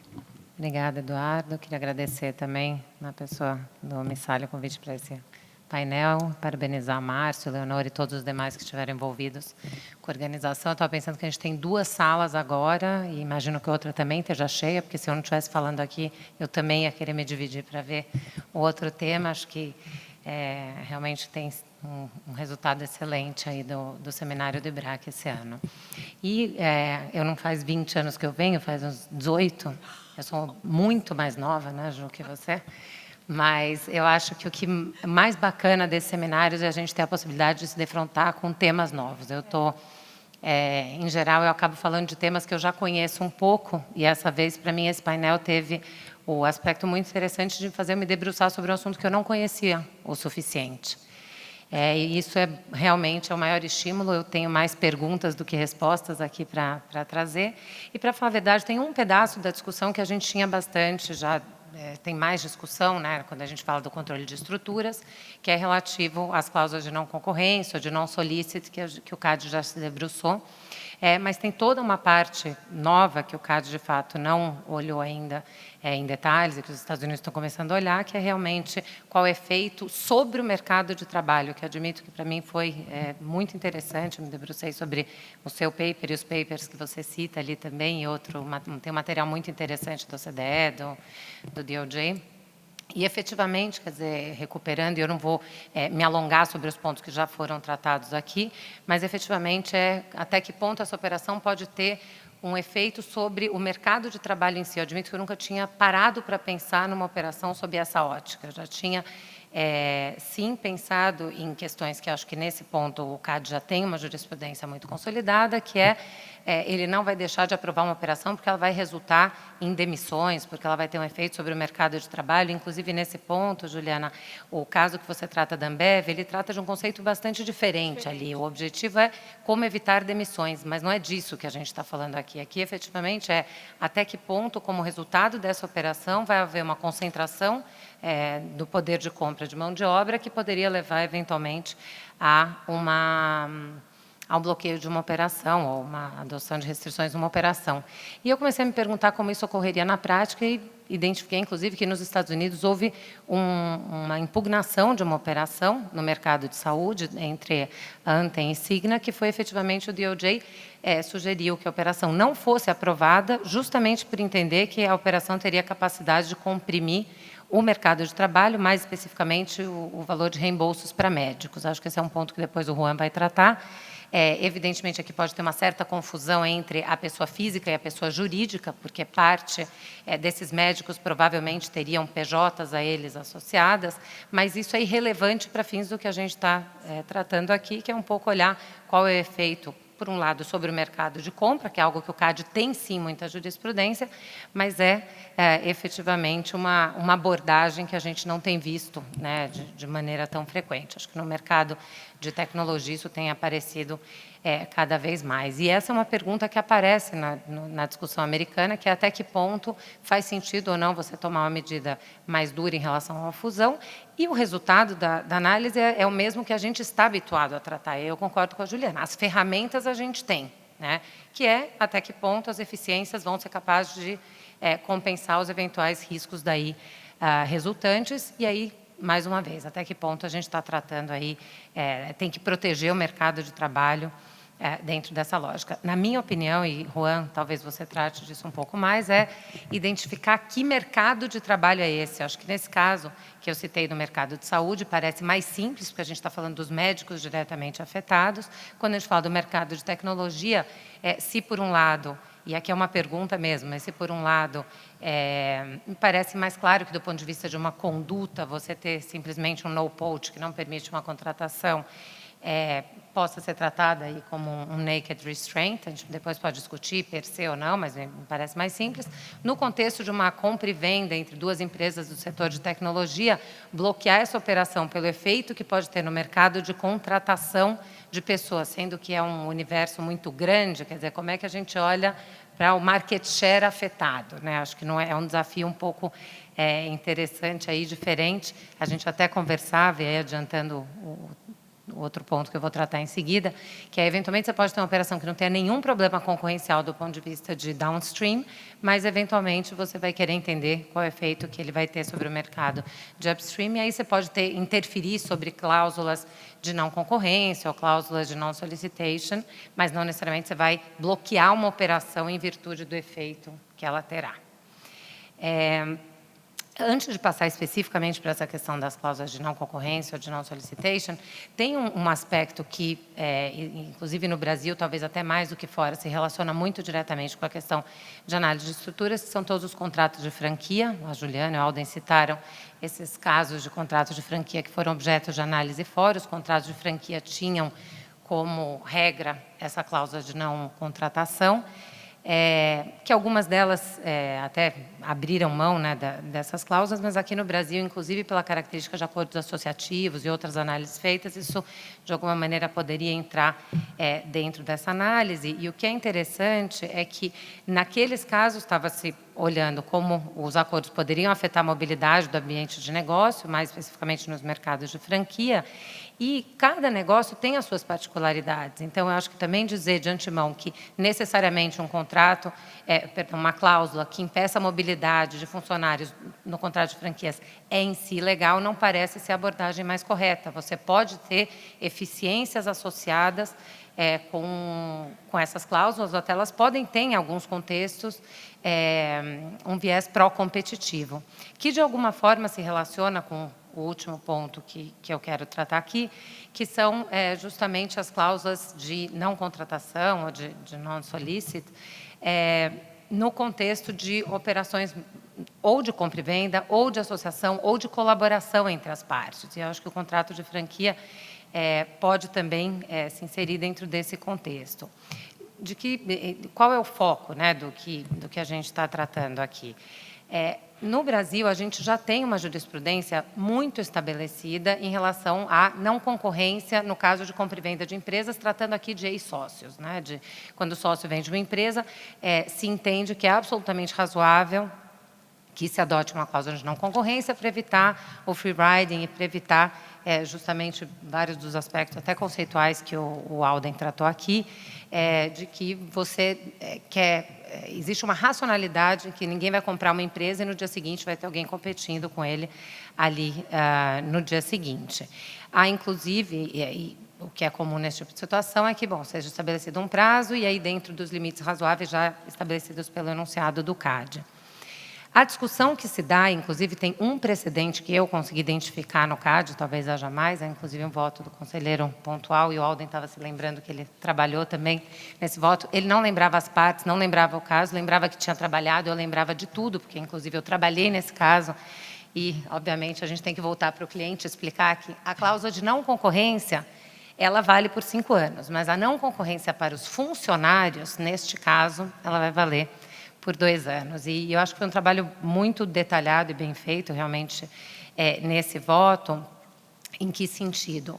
Obrigada, Eduardo. Queria agradecer também, na pessoa do Missali, o convite para esse painel, parabenizar a Márcio, Leonor e todos os demais que estiveram envolvidos com a organização. Eu estava pensando que a gente tem 2 salas agora, e imagino que outra também esteja cheia, porque se eu não estivesse falando aqui, eu também ia querer me dividir para ver o outro tema. Acho que realmente tem um resultado excelente aí do seminário do IBRAC esse ano. E eu não faz 20 anos que eu venho, faz uns 18. Eu sou muito mais nova, né, Ju, que você. Mas eu acho que o que mais bacana desses seminários é a gente ter a possibilidade de se defrontar com temas novos. Eu estou, em geral, eu acabo falando de temas que eu já conheço um pouco, e essa vez, para mim, esse painel teve o aspecto muito interessante de fazer eu me debruçar sobre um assunto que eu não conhecia o suficiente. E isso realmente é o maior estímulo. Eu tenho mais perguntas do que respostas aqui para trazer. E, para falar a verdade, tem um pedaço da discussão que a gente tinha bastante já. Tem mais discussão, né, quando a gente fala do controle de estruturas, que é relativo às cláusulas de não concorrência ou de não solicit, que o CAD já se debruçou. Mas tem toda uma parte nova que o CAD, de fato, não olhou ainda em detalhes, e que os Estados Unidos estão começando a olhar, que é realmente qual é o efeito sobre o mercado de trabalho, que admito que, para mim, foi muito interessante. Eu me debrucei sobre o seu paper e os papers que você cita ali também, e tem um material muito interessante do OCDE, do DOJ. E, efetivamente, quer dizer, recuperando, e eu não vou me alongar sobre os pontos que já foram tratados aqui, mas, efetivamente, até que ponto essa operação pode ter um efeito sobre o mercado de trabalho em si. Eu admito que eu nunca tinha parado para pensar numa operação sob essa ótica. Eu já tinha, sim, pensado em questões que acho que, nesse ponto, o CAD já tem uma jurisprudência muito consolidada, que ele não vai deixar de aprovar uma operação porque ela vai resultar em demissões, porque ela vai ter um efeito sobre o mercado de trabalho. Inclusive, nesse ponto, Juliana, o caso que você trata da Ambev, ele trata de um conceito bastante diferente ali. O objetivo é como evitar demissões, mas não é disso que a gente está falando aqui. Aqui, efetivamente, até que ponto, como resultado dessa operação, vai haver uma concentração do poder de compra de mão de obra que poderia levar, eventualmente, ao bloqueio de uma operação ou uma adoção de restrições numa operação. E eu comecei a me perguntar como isso ocorreria na prática e identifiquei, inclusive, que nos Estados Unidos houve uma impugnação de uma operação no mercado de saúde entre a Anthem e Cigna, que foi efetivamente o DOJ sugeriu que a operação não fosse aprovada, justamente por entender que a operação teria capacidade de comprimir o mercado de trabalho, mais especificamente o valor de reembolsos para médicos. Acho que esse é um ponto que depois o Juan vai tratar. Evidentemente, aqui pode ter uma certa confusão entre a pessoa física e a pessoa jurídica, porque parte desses médicos provavelmente teriam PJs a eles associadas, mas isso é irrelevante para fins do que a gente está tratando aqui, que é um pouco olhar qual é o efeito, por um lado, sobre o mercado de compra, que é algo que o CAD tem, sim, muita jurisprudência, mas efetivamente uma abordagem que a gente não tem visto, né, de maneira tão frequente. Acho que no mercado de tecnologia isso tem aparecido cada vez mais. E essa é uma pergunta que aparece na discussão americana, que é até que ponto faz sentido ou não você tomar uma medida mais dura em relação a uma fusão, e o resultado da análise é o mesmo que a gente está habituado a tratar. Eu concordo com a Juliana. As ferramentas a gente tem, né? Que é até que ponto as eficiências vão ser capazes de compensar os eventuais riscos daí resultantes, e aí, mais uma vez, até que ponto a gente está tratando aí, tem que proteger o mercado de trabalho dentro dessa lógica. Na minha opinião, e Juan, talvez você trate disso um pouco mais, identificar que mercado de trabalho é esse. Acho que nesse caso que eu citei do mercado de saúde, parece mais simples, porque a gente está falando dos médicos diretamente afetados. Quando a gente fala do mercado de tecnologia, se por um lado, e aqui é uma pergunta mesmo, mas se por um lado me parece mais claro que do ponto de vista de uma conduta, você ter simplesmente um no-poach que não permite uma contratação, possa ser tratada aí como um naked restraint, a gente depois pode discutir per se ou não, mas me parece mais simples. No contexto de uma compra e venda entre duas empresas do setor de tecnologia, bloquear essa operação pelo efeito que pode ter no mercado de contratação de pessoas, sendo que é um universo muito grande, quer dizer, como é que a gente olha para o market share afetado, né? Acho que não é um desafio um pouco interessante aí, diferente. A gente até conversava, e aí adiantando o outro ponto que eu vou tratar em seguida, que eventualmente você pode ter uma operação que não tenha nenhum problema concorrencial do ponto de vista de downstream, mas eventualmente você vai querer entender qual é o efeito que ele vai ter sobre o mercado de upstream, e aí você pode interferir sobre cláusulas de não concorrência ou cláusulas de não solicitation, mas não necessariamente você vai bloquear uma operação em virtude do efeito que ela terá. Antes de passar especificamente para essa questão das cláusulas de não concorrência ou de não solicitation, tem um aspecto que, inclusive no Brasil, talvez até mais do que fora, se relaciona muito diretamente com a questão de análise de estruturas, que são todos os contratos de franquia. A Juliana e o Alden citaram esses casos de contratos de franquia que foram objeto de análise fora. Os contratos de franquia tinham como regra essa cláusula de não contratação, que algumas delas até abriram mão, né, dessas cláusulas, mas aqui no Brasil, inclusive pela característica de acordos associativos e outras análises feitas, isso de alguma maneira poderia entrar dentro dessa análise. E o que é interessante é que naqueles casos estava-se olhando como os acordos poderiam afetar a mobilidade do ambiente de negócio, mais especificamente nos mercados de franquia, e cada negócio tem as suas particularidades. Então, eu acho que também dizer de antemão que necessariamente um contrato, uma cláusula que impeça a mobilidade de funcionários no contrato de franquias é em si legal, não parece ser a abordagem mais correta. Você pode ter eficiências associadas com essas cláusulas, ou até elas podem ter, em alguns contextos, um viés pró-competitivo, que de alguma forma se relaciona com o último ponto que eu quero tratar aqui, que são justamente as cláusulas de não contratação ou de non-solicit, no contexto de operações ou de compra e venda, ou de associação, ou de colaboração entre as partes. E eu acho que o contrato de franquia pode também se inserir dentro desse contexto. Qual é o foco, né, do que a gente está tratando aqui? No Brasil, a gente já tem uma jurisprudência muito estabelecida em relação à não concorrência no caso de compra e venda de empresas, tratando aqui de ex-sócios. Né? Quando o sócio vende uma empresa, se entende que é absolutamente razoável que se adote uma cláusula de não concorrência para evitar o free riding e para evitar justamente vários dos aspectos até conceituais que o Alden tratou aqui, de que você existe uma racionalidade que ninguém vai comprar uma empresa e no dia seguinte vai ter alguém competindo com ele ali no dia seguinte. Há, inclusive, o que é comum nesse tipo de situação é que, seja estabelecido um prazo e aí dentro dos limites razoáveis já estabelecidos pelo enunciado do CAD. A discussão que se dá, inclusive, tem um precedente que eu consegui identificar no CAD, talvez haja mais, inclusive um voto do conselheiro Pontual, e o Alden estava se lembrando que ele trabalhou também nesse voto. Ele não lembrava as partes, não lembrava o caso, lembrava que tinha trabalhado, eu lembrava de tudo, porque, inclusive, eu trabalhei nesse caso, e, obviamente, a gente tem que voltar para o cliente e explicar que a cláusula de não concorrência, ela vale por 5 anos, mas a não concorrência para os funcionários, neste caso, ela vai valer por 2 anos. E eu acho que foi um trabalho muito detalhado e bem feito, realmente, nesse voto. Em que sentido?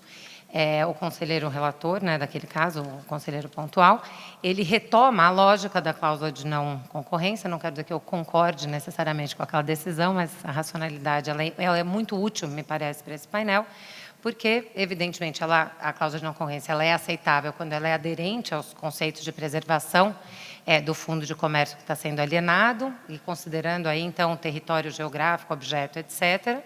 O conselheiro relator, né, daquele caso, o conselheiro Pontual, ele retoma a lógica da cláusula de não concorrência. Não quero dizer que eu concorde necessariamente com aquela decisão, mas a racionalidade ela é muito útil, me parece, para esse painel, porque, evidentemente, a cláusula de não concorrência ela é aceitável quando ela é aderente aos conceitos de preservação do fundo de comércio que está sendo alienado, e considerando aí, então, o território geográfico, objeto, etc.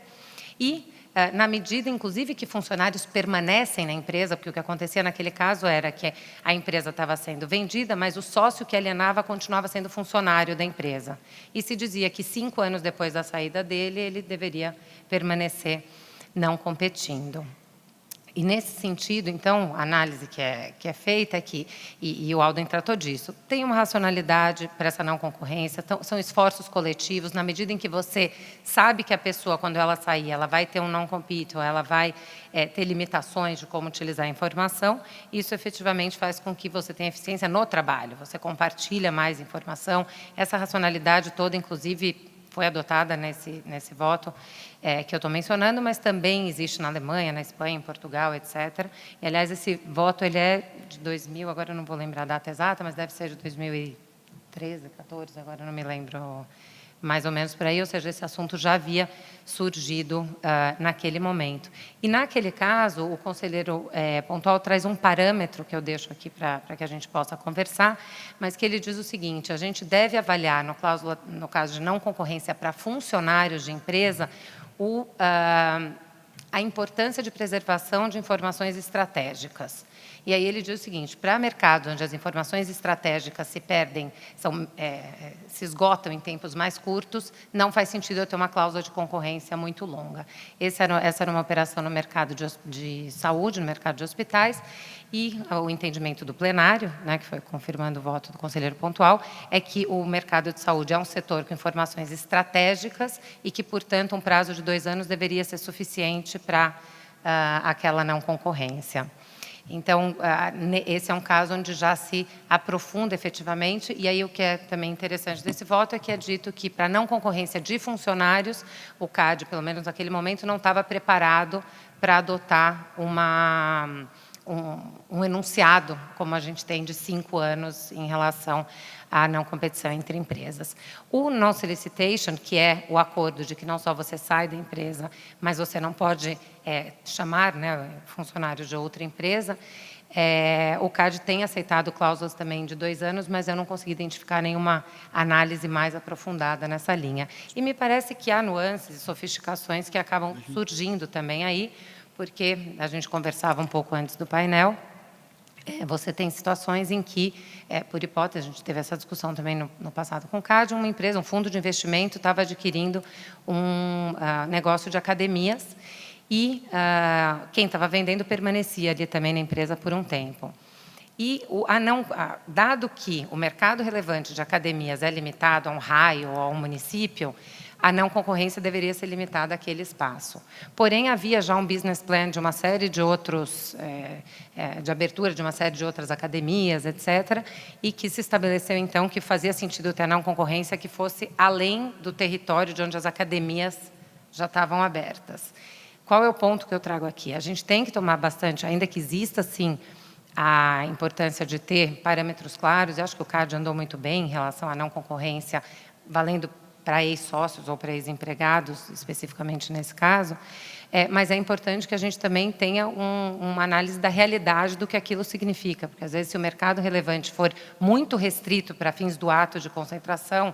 E, na medida, inclusive, que funcionários permanecem na empresa, porque o que acontecia naquele caso era que a empresa estava sendo vendida, mas o sócio que alienava continuava sendo funcionário da empresa. E se dizia que 5 anos depois da saída dele, ele deveria permanecer não competindo. E, nesse sentido, então, a análise que é feita aqui, e o Alden tratou disso, tem uma racionalidade para essa não concorrência, são esforços coletivos, na medida em que você sabe que a pessoa, quando ela sair, ela vai ter um não-compete, ou ela vai ter limitações de como utilizar a informação, isso efetivamente faz com que você tenha eficiência no trabalho, você compartilha mais informação, essa racionalidade toda, inclusive, foi adotada nesse voto que eu estou mencionando, mas também existe na Alemanha, na Espanha, em Portugal, etc. E, aliás, esse voto ele é de 2000, agora eu não vou lembrar a data exata, mas deve ser de 2013, 14, agora eu não me lembro mais ou menos por aí, ou seja, esse assunto já havia surgido naquele momento. E, naquele caso, o conselheiro Pontual traz um parâmetro que eu deixo aqui para que a gente possa conversar, mas que ele diz o seguinte: a gente deve avaliar, no caso de não concorrência para funcionários de empresa, a importância de preservação de informações estratégicas. E aí ele diz o seguinte: para mercados onde as informações estratégicas se perdem, se esgotam em tempos mais curtos, não faz sentido eu ter uma cláusula de concorrência muito longa. Essa era uma operação no mercado de saúde, no mercado de hospitais, e o entendimento do plenário, né, que foi confirmando o voto do conselheiro Pontual, é que o mercado de saúde é um setor com informações estratégicas e que, portanto, um prazo de 2 anos deveria ser suficiente para aquela não concorrência. Então, esse é um caso onde já se aprofunda efetivamente, e aí o que é também interessante desse voto é que é dito que, para não concorrência de funcionários, o CAD, pelo menos naquele momento, não estava preparado para adotar um enunciado, como a gente tem de 5 anos em relação à não competição entre empresas. O non-solicitation, que é o acordo de que não só você sai da empresa, mas você não pode chamar, né, funcionários de outra empresa, o CAD tem aceitado cláusulas também de 2 anos, mas eu não consegui identificar nenhuma análise mais aprofundada nessa linha. E me parece que há nuances e sofisticações que acabam surgindo também aí, porque a gente conversava um pouco antes do painel, você tem situações em que, por hipótese, a gente teve essa discussão também no passado com o CAD, uma empresa, um fundo de investimento, estava adquirindo um negócio de academias e quem estava vendendo permanecia ali também na empresa por um tempo. E, dado que o mercado relevante de academias é limitado a um raio ou a um município, a não concorrência deveria ser limitada àquele espaço. Porém, havia já um business plan de uma série de outros, de abertura de uma série de outras academias, etc., e que se estabeleceu, então, que fazia sentido ter a não concorrência que fosse além do território de onde as academias já estavam abertas. Qual é o ponto que eu trago aqui? A gente tem que tomar bastante, ainda que exista, sim, a importância de ter parâmetros claros. Eu acho que o CAD andou muito bem em relação à não concorrência, valendo para ex-sócios ou para ex-empregados, especificamente nesse caso, mas é importante que a gente também tenha uma análise da realidade do que aquilo significa, porque, às vezes, se o mercado relevante for muito restrito para fins do ato de concentração,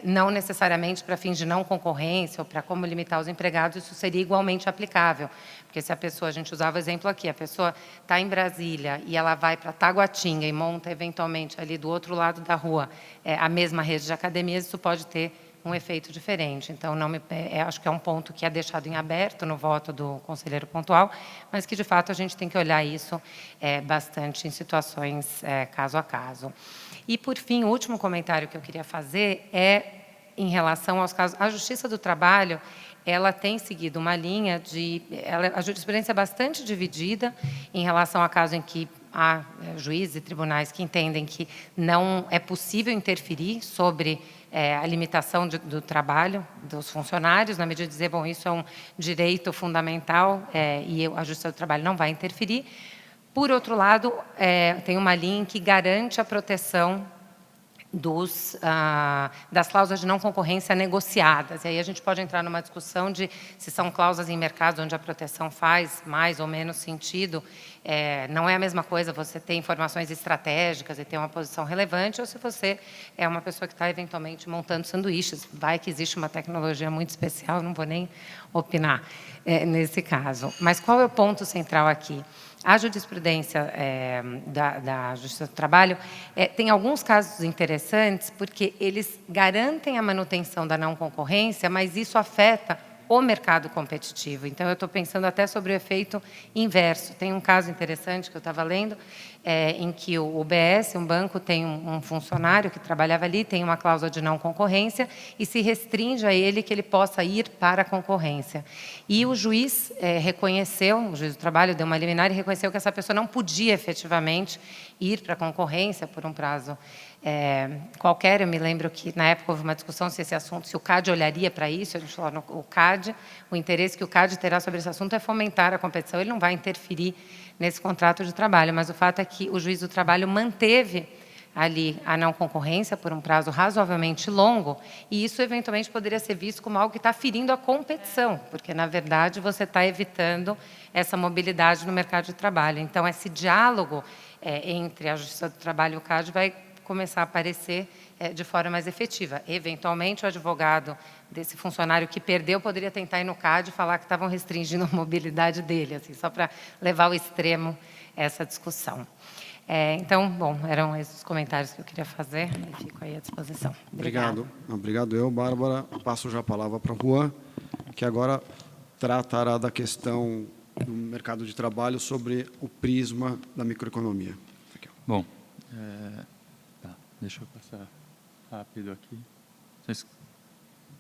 não necessariamente para fins de não concorrência ou para como limitar os empregados, isso seria igualmente aplicável. Porque se a pessoa, a gente usava o exemplo aqui, a pessoa está em Brasília e ela vai para Taguatinga e monta, eventualmente, ali do outro lado da rua, a mesma rede de academias, isso pode ter um efeito diferente. Então, acho que é um ponto que é deixado em aberto no voto do conselheiro pontual, mas que, de fato, a gente tem que olhar isso bastante em situações caso a caso. E, por fim, o último comentário que eu queria fazer é em relação aos casos. A Justiça do Trabalho, ela tem seguido uma linha de... a jurisprudência é bastante dividida em relação a casos em que há juízes e tribunais que entendem que não é possível interferir sobre a limitação do trabalho dos funcionários, na medida de dizer, bom, isso é um direito fundamental e a Justiça do Trabalho não vai interferir. Por outro lado, tem uma linha que garante a proteção das cláusulas de não concorrência negociadas. E aí a gente pode entrar numa discussão de se são cláusulas em mercados onde a proteção faz mais ou menos sentido. Não é a mesma coisa você ter informações estratégicas e ter uma posição relevante, ou se você é uma pessoa que está, eventualmente, montando sanduíches. Vai que existe uma tecnologia muito especial, não vou nem opinar nesse caso. Mas qual é o ponto central aqui? A jurisprudência da Justiça do Trabalho tem alguns casos interessantes, porque eles garantem a manutenção da não concorrência, mas isso afeta o mercado competitivo. Então, eu estou pensando até sobre o efeito inverso. Tem um caso interessante que eu estava lendo, em que o UBS, um banco, tem um funcionário que trabalhava ali, tem uma cláusula de não concorrência e se restringe a ele que ele possa ir para a concorrência. E o juiz reconheceu, o juiz do trabalho deu uma liminar e reconheceu que essa pessoa não podia efetivamente ir para a concorrência por um prazo qualquer. Eu me lembro que, na época, houve uma discussão se esse assunto, se o CAD olharia para isso. A gente falou, o CAD, o interesse que o CAD terá sobre esse assunto é fomentar a competição, ele não vai interferir nesse contrato de trabalho, mas o fato é que o juiz do trabalho manteve ali a não concorrência por um prazo razoavelmente longo, e isso, eventualmente, poderia ser visto como algo que está ferindo a competição, porque, na verdade, você está evitando essa mobilidade no mercado de trabalho. Então, esse diálogo entre a Justiça do Trabalho e o CAD vai começar a aparecer de forma mais efetiva. Eventualmente, o advogado desse funcionário que perdeu poderia tentar ir no CAD e falar que estavam restringindo a mobilidade dele, assim, só para levar ao extremo essa discussão. Então, bom, eram esses comentários que eu queria fazer e fico aí à disposição. Obrigado. Obrigado eu, Bárbara. Passo já a palavra para o Juan, que agora tratará da questão do mercado de trabalho sobre o prisma da microeconomia. Bom, deixa eu passar rápido aqui.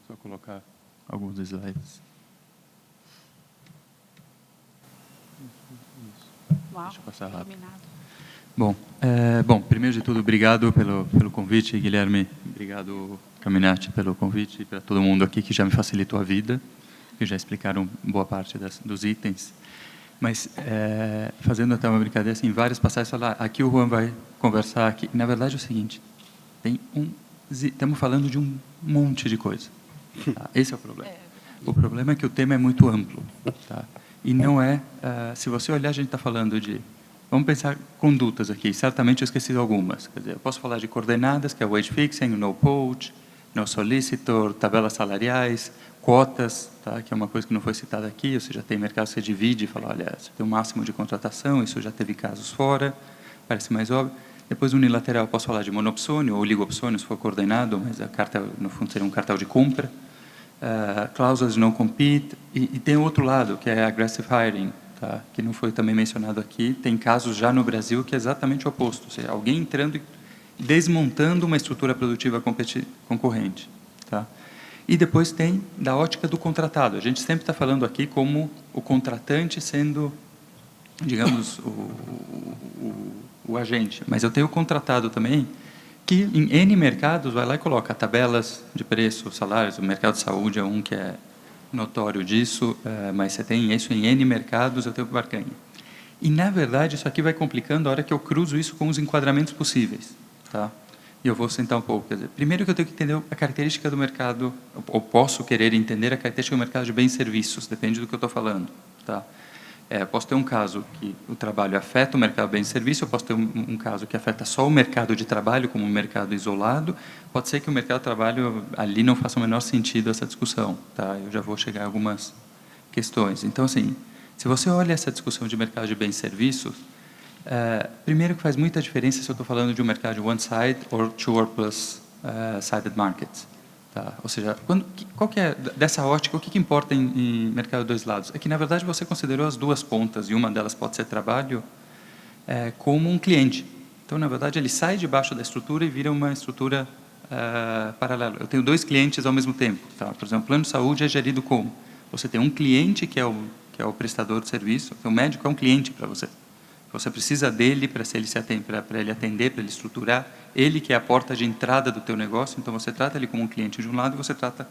Só colocar alguns slides. Deixa eu passar rápido. Bom, primeiro de tudo, obrigado pelo convite, Guilherme. Obrigado, Caminati, pelo convite, e para todo mundo aqui que já me facilitou a vida, que já explicaram boa parte dos itens. Mas, fazendo até uma brincadeira, assim, várias passagens, falar, aqui o Juan vai conversar, aqui. Na verdade, é o seguinte, estamos falando de um monte de coisa. Tá? Esse é o problema. O problema é que o tema é muito amplo. Tá? E não se você olhar, a gente está falando de... Vamos pensar condutas aqui. Certamente eu esqueci de algumas. Quer dizer, eu posso falar de coordenadas, que é o wage fixing, o no poach, no solicitor, tabelas salariais, cotas, tá? Que é uma coisa que não foi citada aqui, ou seja, tem mercado que você divide e fala, olha, você tem um máximo de contratação, isso já teve casos fora, parece mais óbvio. Depois, unilateral, eu posso falar de monopsônio ou oligopsônio, se for coordenado, mas a carta, no fundo, seria um cartel de compra. Cláusulas de não compete. E tem o outro lado, que é aggressive hiring, tá? Que não foi também mencionado aqui. Tem casos já no Brasil que é exatamente o oposto, ou seja, alguém entrando e desmontando uma estrutura produtiva concorrente. Tá? E depois tem da ótica do contratado. A gente sempre está falando aqui como o contratante sendo, digamos, o agente. Mas eu tenho o contratado também, que em N mercados vai lá e coloca tabelas de preço, salários. O mercado de saúde é um que é notório disso, mas você tem isso em N mercados, eu tenho barganha. E, na verdade, isso aqui vai complicando a hora que eu cruzo isso com os enquadramentos possíveis. Tá? E eu vou sentar um pouco. Quer dizer, primeiro que eu tenho que entender a característica do mercado, ou posso querer entender a característica do mercado de bens e serviços, depende do que eu estou falando. Tá? Eu posso ter um caso que o trabalho afeta o mercado de bens e serviços, eu posso ter um caso que afeta só o mercado de trabalho como um mercado isolado, pode ser que o mercado de trabalho ali não faça o menor sentido essa discussão. Tá? Eu já vou chegar a algumas questões. Então, assim, se você olha essa discussão de mercado de bens e serviços, primeiro que faz muita diferença se eu estou falando de um mercado de one-side ou two or plus-sided markets. Tá? Ou seja, qual que é, dessa ótica, o que importa em mercado de dois lados? É que, na verdade, você considerou as duas pontas, e uma delas pode ser trabalho, como um cliente. Então, na verdade, ele sai debaixo da estrutura e vira uma estrutura paralela. Eu tenho dois clientes ao mesmo tempo. Tá? Por exemplo, o plano de saúde é gerido como? Você tem um cliente que é o prestador de serviço, o médico é um cliente para você. Você precisa dele para ele atender, para ele estruturar. Ele que é a porta de entrada do teu negócio, então você trata ele como um cliente de um lado e você trata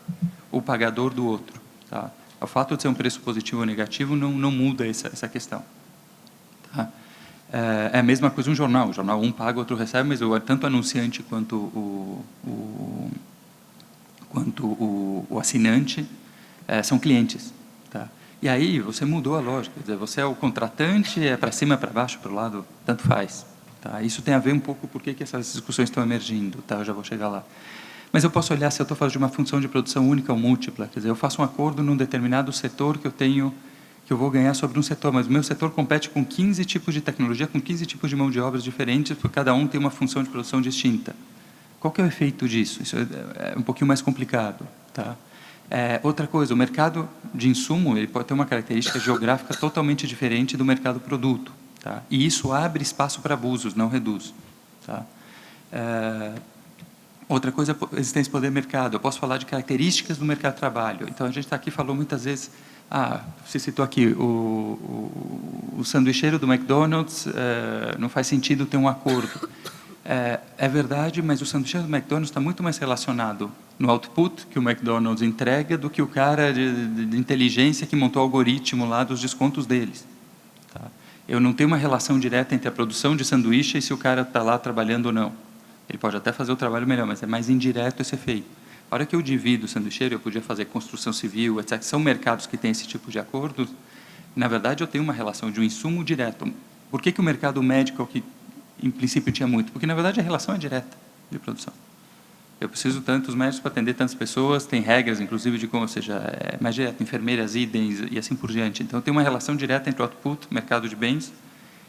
o pagador do outro. Tá? O fato de ser um preço positivo ou negativo não muda essa questão. Tá? É a mesma coisa um jornal. O jornal um paga, o outro recebe, mas tanto o anunciante quanto o assinante são clientes. Tá? E aí você mudou a lógica, quer dizer, você é o contratante, é para cima, para baixo, para o lado, tanto faz. Tá? Isso tem a ver um pouco por que essas discussões estão emergindo, tá? Eu já vou chegar lá. Mas eu posso olhar se eu estou falando de uma função de produção única ou múltipla, quer dizer, eu faço um acordo num determinado setor que eu vou ganhar sobre um setor, mas o meu setor compete com 15 tipos de tecnologia, com 15 tipos de mão de obras diferentes, porque cada um tem uma função de produção distinta. Qual que é o efeito disso? Isso é um pouquinho mais complicado, tá? Outra coisa, o mercado de insumo ele pode ter uma característica geográfica totalmente diferente do mercado produto. Tá? E isso abre espaço para abusos, não reduz. Tá? Outra coisa é a existência de poder de mercado. Eu posso falar de características do mercado de trabalho. Então, a gente está aqui, falou muitas vezes, você citou aqui, o sanduicheiro do McDonald's, não faz sentido ter um acordo. É verdade, mas o sanduicheiro do McDonald's está muito mais relacionado no output que o McDonald's entrega do que o cara de inteligência que montou o algoritmo lá dos descontos deles. Tá? Eu não tenho uma relação direta entre a produção de sanduíche e se o cara está lá trabalhando ou não. Ele pode até fazer o trabalho melhor, mas é mais indireto esse efeito. A hora que eu divido o sanduicheiro, eu podia fazer construção civil, etc. São mercados que têm esse tipo de acordos. Na verdade, eu tenho uma relação de um insumo direto. Por que o mercado médico, que em princípio tinha muito? Porque, na verdade, a relação é direta de produção. Eu preciso tantos médicos para atender tantas pessoas, tem regras, inclusive, de como, ou seja, é mais direto, enfermeiras, idens e assim por diante. Então, tem uma relação direta entre o output, mercado de bens,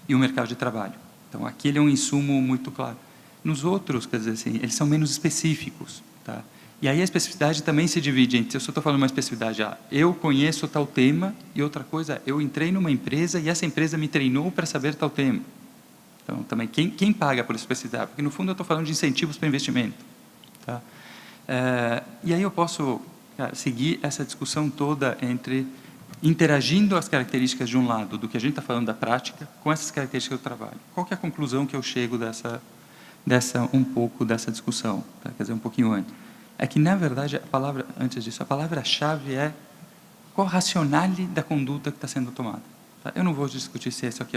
e o mercado de trabalho. Então, aqui ele é um insumo muito claro. Nos outros, quer dizer assim, eles são menos específicos. Tá? E aí a especificidade também se divide entre, se eu só estou falando uma especificidade, eu conheço tal tema, e outra coisa, eu entrei numa empresa e essa empresa me treinou para saber tal tema. Então, também, quem paga por especificidade? Porque, no fundo, eu estou falando de incentivos para investimento. Tá? E aí eu posso seguir essa discussão toda entre interagindo as características de um lado do que a gente está falando da prática com essas características do trabalho. Qual que é a conclusão que eu chego um pouco dessa discussão? Tá? Quer dizer, um pouquinho antes. É que, na verdade, antes disso, a palavra-chave é qual o racionale da conduta que está sendo tomada. Tá? Eu não vou discutir se isso aqui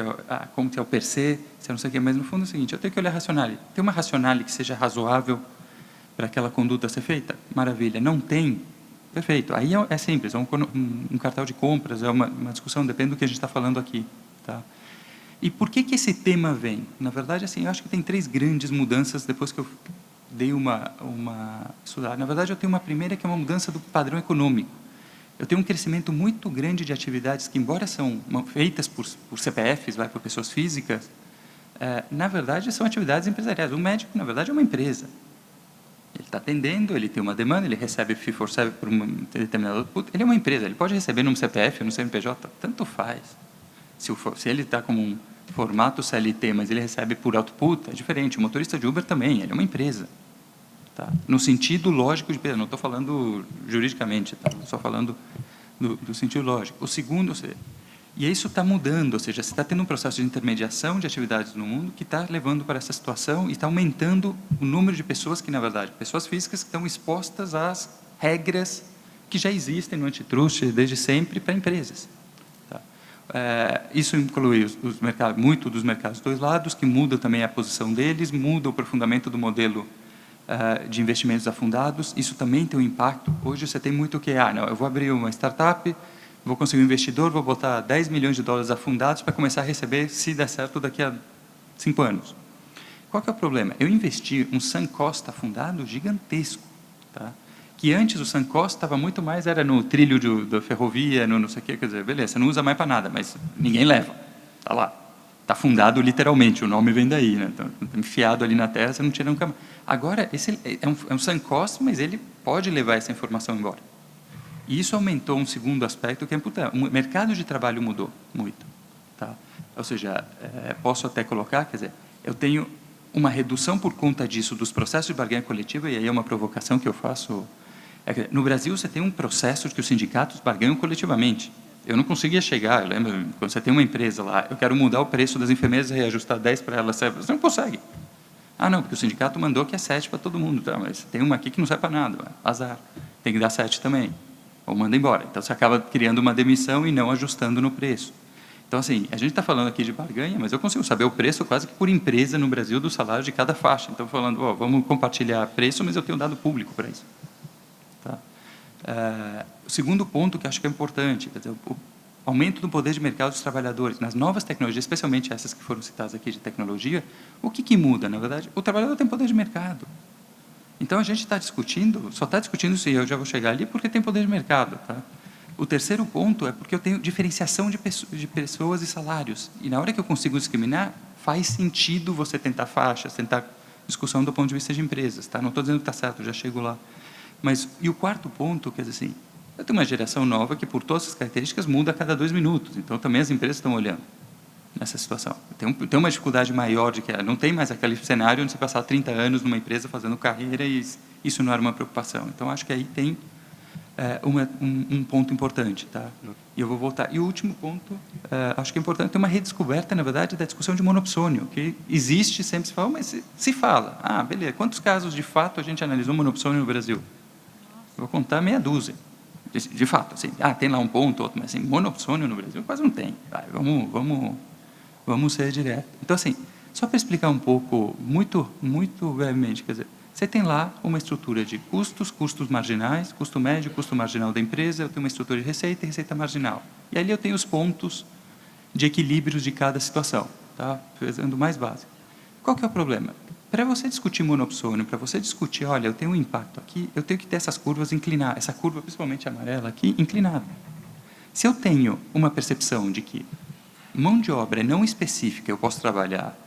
como que é o per se, se é não sei o quê, mas no fundo é o seguinte, eu tenho que olhar racionale. Tem uma racionale que seja razoável para aquela conduta ser feita? Maravilha. Não tem? Perfeito. Aí é simples, é um cartão de compras, é uma discussão, depende do que a gente está falando aqui. Tá? E por que esse tema vem? Na verdade, assim, eu acho que tem 3 grandes mudanças depois que eu dei uma estudada. Na verdade, eu tenho uma primeira que é uma mudança do padrão econômico. Eu tenho um crescimento muito grande de atividades que, embora são feitas por CPFs, por pessoas físicas, na verdade, são atividades empresariais. O médico, na verdade, é uma empresa. Ele está atendendo, ele tem uma demanda, ele recebe fee for service por um determinado output. Ele é uma empresa, ele pode receber num CPF ou no CNPJ, tanto faz. Se ele está como um formato CLT, mas ele recebe por output, é diferente. O motorista de Uber também, ele é uma empresa. Tá? No sentido lógico de... Não estou falando juridicamente, tá? Só falando do sentido lógico. O segundo, e isso está mudando, ou seja, você está tendo um processo de intermediação de atividades no mundo que está levando para essa situação e está aumentando o número de pessoas que, na verdade, pessoas físicas que estão expostas às regras que já existem no antitrust desde sempre para empresas. Tá? Isso inclui os mercados, muito dos mercados dos dois lados, que muda também a posição deles, muda o aprofundamento do modelo de investimentos afundados. Isso também tem um impacto. Hoje você tem muito o que, não, eu vou abrir uma startup, vou conseguir um investidor, vou botar 10 milhões de dólares afundados para começar a receber, se der certo, daqui a 5 anos. Qual que é o problema? Eu investi um sunk cost afundado gigantesco, tá? Que antes o sunk cost estava muito mais, era no trilho da ferrovia, no não sei o quê, quer dizer, beleza, você não usa mais para nada, mas ninguém leva, está lá. Está afundado literalmente, o nome vem daí, né? Então, enfiado ali na terra, você não tira nunca mais. Agora, esse é um sunk cost, mas ele pode levar essa informação embora. E isso aumentou um segundo aspecto, que é importante. O mercado de trabalho mudou muito. Tá? Ou seja, posso até colocar, quer dizer, eu tenho uma redução por conta disso dos processos de barganha coletiva, e aí é uma provocação que eu faço. No Brasil, você tem um processo de que os sindicatos barganham coletivamente. Eu não conseguia chegar, eu lembro, quando você tem uma empresa lá, eu quero mudar o preço das enfermeiras e reajustar 10 para elas, você não consegue. Não, porque o sindicato mandou que é 7 para todo mundo, tá? Mas tem uma aqui que não serve para nada, azar. Tem que dar 7 também. Ou manda embora. Então, você acaba criando uma demissão e não ajustando no preço. Então, assim, a gente está falando aqui de barganha, mas eu consigo saber o preço quase que por empresa no Brasil do salário de cada faixa. Então, falando, vamos compartilhar preço, mas eu tenho dado público para isso. Tá? O segundo ponto que acho que é importante, quer dizer, o aumento do poder de mercado dos trabalhadores. Nas novas tecnologias, especialmente essas que foram citadas aqui de tecnologia, o que muda, na verdade? O trabalhador tem poder de mercado. Então, a gente está discutindo, só está discutindo se eu já vou chegar ali porque tem poder de mercado. Tá? O terceiro ponto é porque eu tenho diferenciação de pessoas e salários. E na hora que eu consigo discriminar, faz sentido você tentar faixas, tentar discussão do ponto de vista de empresas. Tá? Não estou dizendo que está certo, já chego lá. Mas, e o quarto ponto, quer dizer assim, eu tenho uma geração nova que, por todas as características, muda a cada 2 minutos. Então, também as empresas estão olhando nessa situação. Tem uma dificuldade maior de que não tem mais aquele cenário onde você passar 30 anos numa empresa fazendo carreira e isso não era uma preocupação. Então, acho que aí tem um ponto importante. Tá? E eu vou voltar. E o último ponto, acho que é importante ter uma redescoberta, na verdade, da discussão de monopsônio, que existe, sempre se fala, mas se fala. Beleza, quantos casos, de fato, a gente analisou monopsônio no Brasil? Eu vou contar meia dúzia. De fato, assim, tem lá um ponto, outro, mas assim, monopsônio no Brasil quase não tem. Vamos ser direto. Então, assim, só para explicar um pouco, muito brevemente, quer dizer, você tem lá uma estrutura de custos marginais, custo médio, custo marginal da empresa, eu tenho uma estrutura de receita e receita marginal. E ali eu tenho os pontos de equilíbrio de cada situação, tá? Fazendo mais básico. Qual que é o problema? Para você discutir monopsônio, para você discutir, olha, eu tenho um impacto aqui, eu tenho que ter essas curvas inclinadas, essa curva, principalmente amarela aqui, inclinada. Se eu tenho uma percepção de que mão de obra não específica, eu posso trabalhar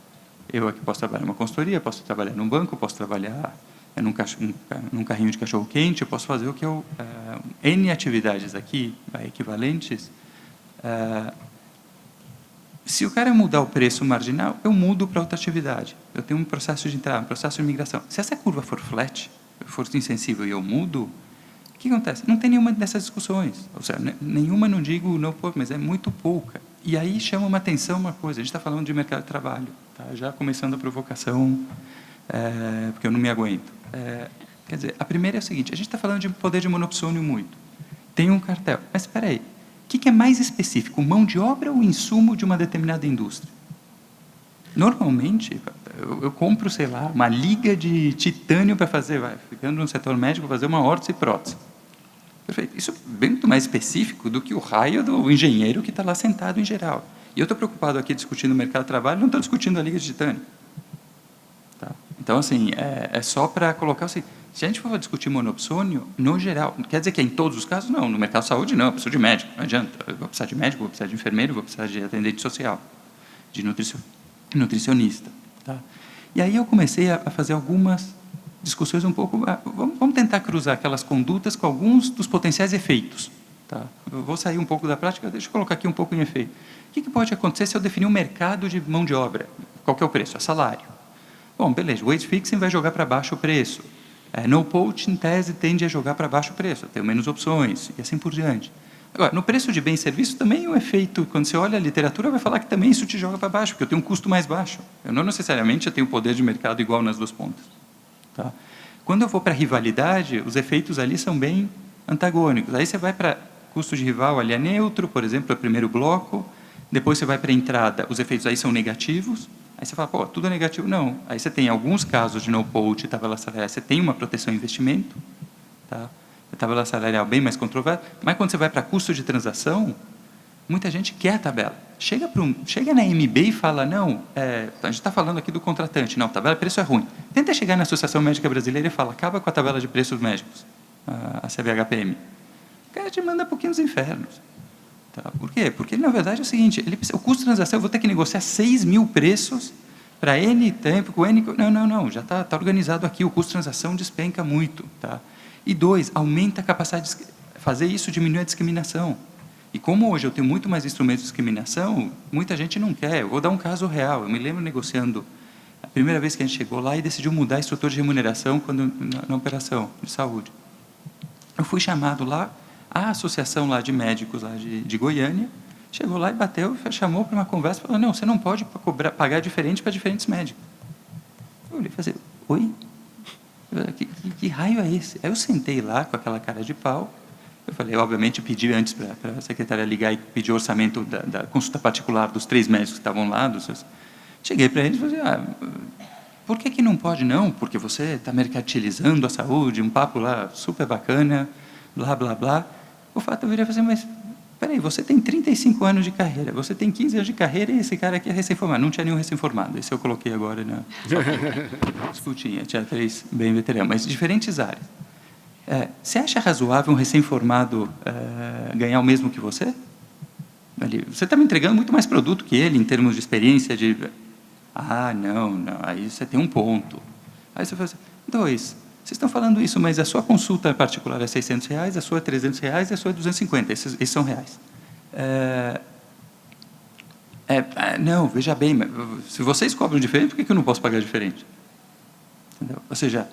numa consultoria, posso trabalhar num banco, posso trabalhar num carrinho de cachorro-quente, eu posso fazer o que N atividades aqui, equivalentes. Se o cara mudar o preço marginal, eu mudo para outra atividade. Eu tenho um processo de entrada, um processo de migração. Se essa curva for flat, for insensível e eu mudo, o que acontece? Não tem nenhuma dessas discussões. Ou seja, nenhuma, não digo não, mas é muito pouca. E aí chama uma atenção uma coisa, a gente está falando de mercado de trabalho, tá? Já começando a provocação, porque eu não me aguento. Quer dizer, a primeira é o seguinte, a gente está falando de poder de monopsônio muito. Tem um cartel, mas espera aí, o que é mais específico, mão de obra ou insumo de uma determinada indústria? Normalmente, eu compro, sei lá, uma liga de titânio para fazer, ficando no setor médico, fazer uma órtese e prótese. Perfeito. Isso é muito mais específico do que o raio do engenheiro que está lá sentado em geral. E eu estou preocupado aqui discutindo o mercado de trabalho, não estou discutindo a liga de titânio. Tá? Então, assim, é só para colocar assim, se a gente for discutir monopsônio, no geral, quer dizer que é em todos os casos? Não. No mercado de saúde, não. Eu preciso de médico, não adianta. Eu vou precisar de médico, vou precisar de enfermeiro, vou precisar de atendente social, de nutricionista. Tá? E aí eu comecei a fazer algumas discussões um pouco... Vamos tentar cruzar aquelas condutas com alguns dos potenciais efeitos. Tá? Eu vou sair um pouco da prática, deixa eu colocar aqui um pouco em efeito. O que pode acontecer se eu definir um mercado de mão de obra? Qual que é o preço? É salário. Bom, beleza, o wage fixing vai jogar para baixo o preço. No poach, em tese, tende a jogar para baixo o preço, ter menos opções, e assim por diante. Agora, no preço de bem e serviço, também o efeito, quando você olha a literatura, vai falar que também isso te joga para baixo, porque eu tenho um custo mais baixo. Eu não necessariamente tenho poder de mercado igual nas duas pontas. Tá? Quando eu vou para a rivalidade, os efeitos ali são bem antagônicos. Aí você vai para custo de rival, ali é neutro, por exemplo, é o primeiro bloco. Depois você vai para a entrada, os efeitos aí são negativos. Aí você fala, pô, tudo é negativo? Não. Aí você tem alguns casos de no poach e tabela salarial, você tem uma proteção em investimento. Tá? A tabela salarial bem mais controversa. Mas quando você vai para custo de transação, muita gente quer a tabela. Chega na MB e fala, não, a gente está falando aqui do contratante, não, tabela de preço é ruim. Tenta chegar na Associação Médica Brasileira e fala, acaba com a tabela de preços médicos, a CBHPM. O cara te manda para os infernos. Tá? Por quê? Porque, na verdade, é o seguinte, o custo de transação, eu vou ter que negociar 6 mil preços para N tempo, com N... Não, já está organizado aqui, o custo de transação despenca muito. Tá? E 2, aumenta a capacidade de fazer isso, diminui a discriminação. E como hoje eu tenho muito mais instrumentos de discriminação, muita gente não quer. Eu vou dar um caso real. Eu me lembro negociando a primeira vez que a gente chegou lá e decidiu mudar a estrutura de remuneração na operação de saúde. Eu fui chamado lá, a associação lá de médicos lá de Goiânia, chegou lá e bateu, chamou para uma conversa e falou, não, você não pode pagar diferente para diferentes médicos. Eu olhei e falei, oi? Que raio é esse? Aí eu sentei lá com aquela cara de pau. Eu falei, obviamente, pedi antes para a secretária ligar e pedir o orçamento da consulta particular dos 3 médicos que estavam lá. Cheguei para eles e falei, por que não pode? Não, porque você está mercantilizando a saúde, um papo lá super bacana, blá, blá, blá. O fato eu virei e falei, mas, peraí, você tem 35 anos de carreira, você tem 15 anos de carreira e esse cara aqui é recém-formado. Não tinha nenhum recém-formado, esse eu coloquei agora na... tinha 3 bem veteranos, mas diferentes áreas. Você acha razoável um recém-formado ganhar o mesmo que você? Você está me entregando muito mais produto que ele, em termos de experiência de... não, aí você tem um ponto. Aí você fala assim, 2, vocês estão falando isso, mas a sua consulta particular é R$600, a sua é R$300 e a sua é R$250, esses são reais. Não, veja bem, se vocês cobram diferente, por que eu não posso pagar diferente? Entendeu? Ou seja...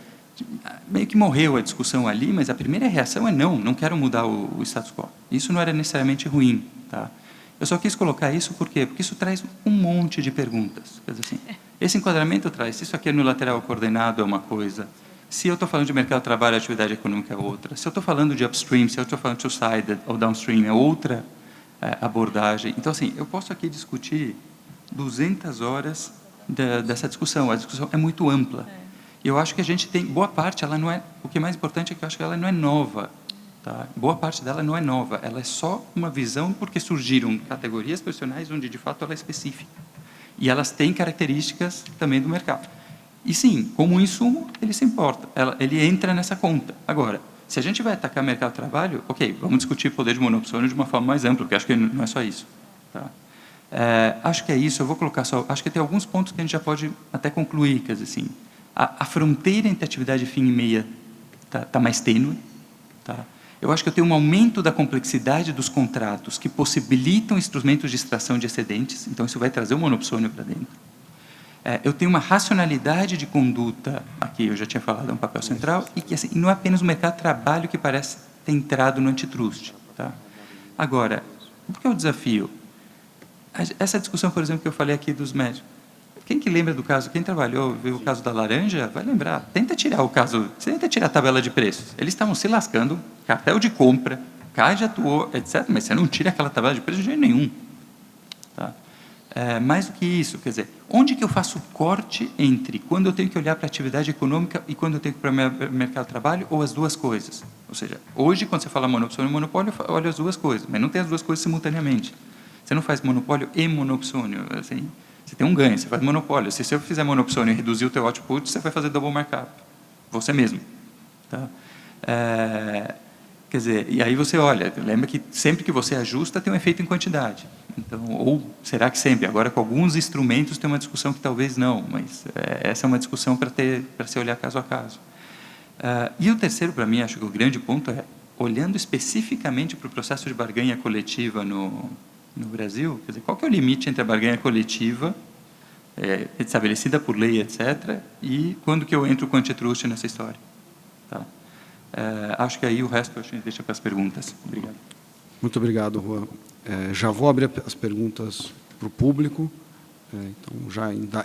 meio que morreu a discussão ali, mas a primeira reação é não quero mudar o status quo. Isso não era necessariamente ruim. Tá? Eu só quis colocar isso por quê? Porque isso traz um monte de perguntas. Quer dizer assim, esse enquadramento traz, se isso aqui é no lateral coordenado é uma coisa, se eu estou falando de mercado de trabalho, atividade econômica é outra, se eu estou falando de upstream, se eu estou falando de two-sided ou downstream é outra abordagem. Então, assim, eu posso aqui discutir 200 horas dessa discussão. A discussão é muito ampla. E eu acho que a gente tem, boa parte, ela não é, o que é mais importante é que eu acho que ela não é nova. Tá? Boa parte dela não é nova, ela é só uma visão porque surgiram categorias profissionais onde, de fato, ela é específica. E elas têm características também do mercado. E, sim, como um insumo, ele se importa, ele entra nessa conta. Agora, se a gente vai atacar o mercado de trabalho, ok, vamos discutir poder de monopsônio de uma forma mais ampla, porque acho que não é só isso. Tá? Acho que é isso, eu vou colocar só, acho que tem alguns pontos que a gente já pode até concluir, quer dizer, assim, a fronteira entre atividade fim e meia está mais tênue. Tá? Eu acho que eu tenho um aumento da complexidade dos contratos que possibilitam instrumentos de extração de excedentes, então isso vai trazer o monopsônio para dentro. Eu tenho uma racionalidade de conduta, aqui eu já tinha falado, é um papel central, e que assim, não é apenas o mercado de trabalho que parece ter entrado no antitrust. Tá? Agora, o que é o desafio? Essa discussão, por exemplo, que eu falei aqui dos médicos, quem que lembra do caso? Quem trabalhou, viu o caso da laranja, vai lembrar. Tenta tirar a tabela de preços. Eles estavam se lascando, cartel de compra, CAD atuou, etc. Mas você não tira aquela tabela de preços de jeito nenhum. Tá? Mais do que isso, quer dizer, onde que eu faço o corte entre quando eu tenho que olhar para a atividade econômica e quando eu tenho que ir para o mercado de trabalho, ou as duas coisas? Ou seja, hoje, quando você fala monopsônio e monopólio, eu olho as duas coisas, mas não tem as duas coisas simultaneamente. Você não faz monopólio e monopsônio, assim... Você tem um ganho, você faz monopólio. Se eu fizer monopsônio e reduzir o teu output, você vai fazer double markup. Você mesmo. Tá? Quer dizer, e aí você olha, lembra que sempre que você ajusta, tem um efeito em quantidade. Então, ou será que sempre? Agora, com alguns instrumentos, tem uma discussão que talvez não, mas essa é uma discussão para se olhar caso a caso. E o terceiro, para mim, acho que o grande ponto é olhando especificamente para o processo de barganha coletiva no Brasil, quer dizer, qual que é o limite entre a barganha coletiva, estabelecida por lei, etc., e quando que eu entro com o antitrust nessa história? Tá? Acho que aí o resto a gente deixa para as perguntas. Obrigado. Muito obrigado, Juan. Já vou abrir as perguntas para o público. Então,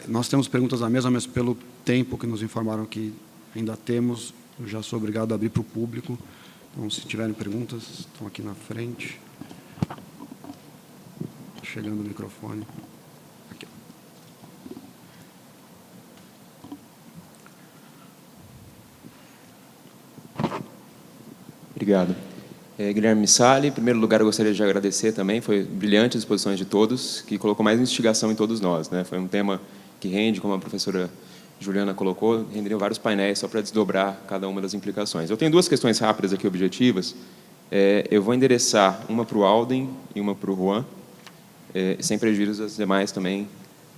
nós temos perguntas à mesa, mas pelo tempo que nos informaram que ainda temos, eu já sou obrigado a abrir para o público. Então, se tiverem perguntas, estão aqui na frente. Chegando o microfone. Aqui. Obrigado. Guilherme Missali, em primeiro lugar, eu gostaria de agradecer também, foi brilhante a exposição de todos, que colocou mais instigação em todos nós, né? Foi um tema que rende, como a professora Juliana colocou, renderiam vários painéis só para desdobrar cada uma das implicações. Eu tenho duas questões rápidas aqui, objetivas. Eu vou endereçar uma para o Alden e uma para o Juan, sem prejuízo das demais também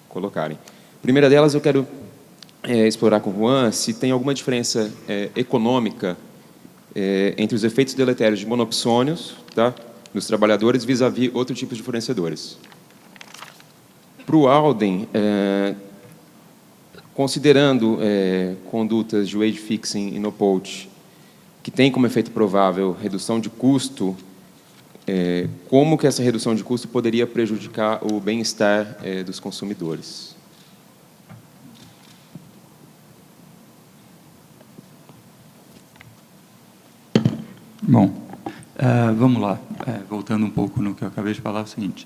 colocarem. A primeira delas, eu quero explorar com o Juan se tem alguma diferença econômica entre os efeitos deletérios de monopsônios, tá, nos trabalhadores vis-à-vis outro tipo de fornecedores. Para o Alden, considerando condutas de wage fixing e no-poach, que tem como efeito provável redução de custo, como que essa redução de custo poderia prejudicar o bem-estar dos consumidores? Bom, vamos lá. Voltando um pouco no que eu acabei de falar, é o seguinte.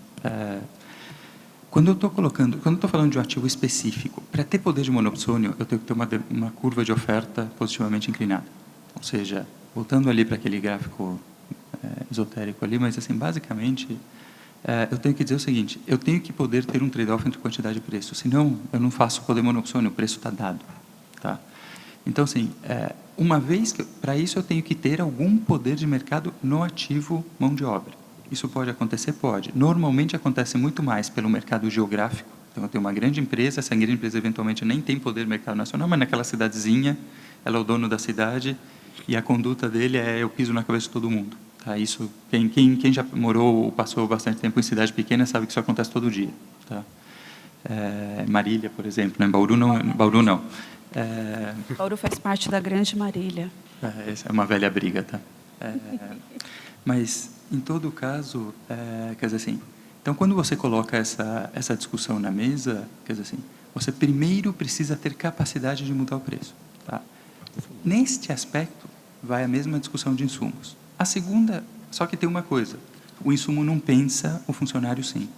Quando eu estou falando de um ativo específico, para ter poder de monopsônio, eu tenho que ter uma curva de oferta positivamente inclinada. Ou seja, voltando ali para aquele gráfico esotérico ali, mas assim, basicamente, eu tenho que dizer o seguinte, eu tenho que poder ter um trade-off entre quantidade e preço, senão eu não faço poder monopsônio, o preço está dado. Tá? Então, assim, uma vez que, para isso eu tenho que ter algum poder de mercado no ativo mão de obra. Isso pode acontecer? Pode. Normalmente acontece muito mais pelo mercado geográfico. Então, eu tenho uma grande empresa, essa grande empresa eventualmente nem tem poder de mercado nacional, mas naquela cidadezinha, ela é o dono da cidade e a conduta dele eu piso na cabeça de todo mundo. Tá? Isso, quem já morou ou passou bastante tempo em cidade pequena sabe que isso acontece todo dia. Tá? Marília, por exemplo, né? Bauru não. Bauru faz parte da Grande Marília. Essa é uma velha briga, tá? Mas, em todo caso, quer dizer assim, então, quando você coloca essa discussão na mesa, quer dizer assim, você primeiro precisa ter capacidade de mudar o preço. Tá? Neste aspecto, vai a mesma discussão de insumos. A segunda, só que tem uma coisa, o insumo não pensa, o funcionário sim.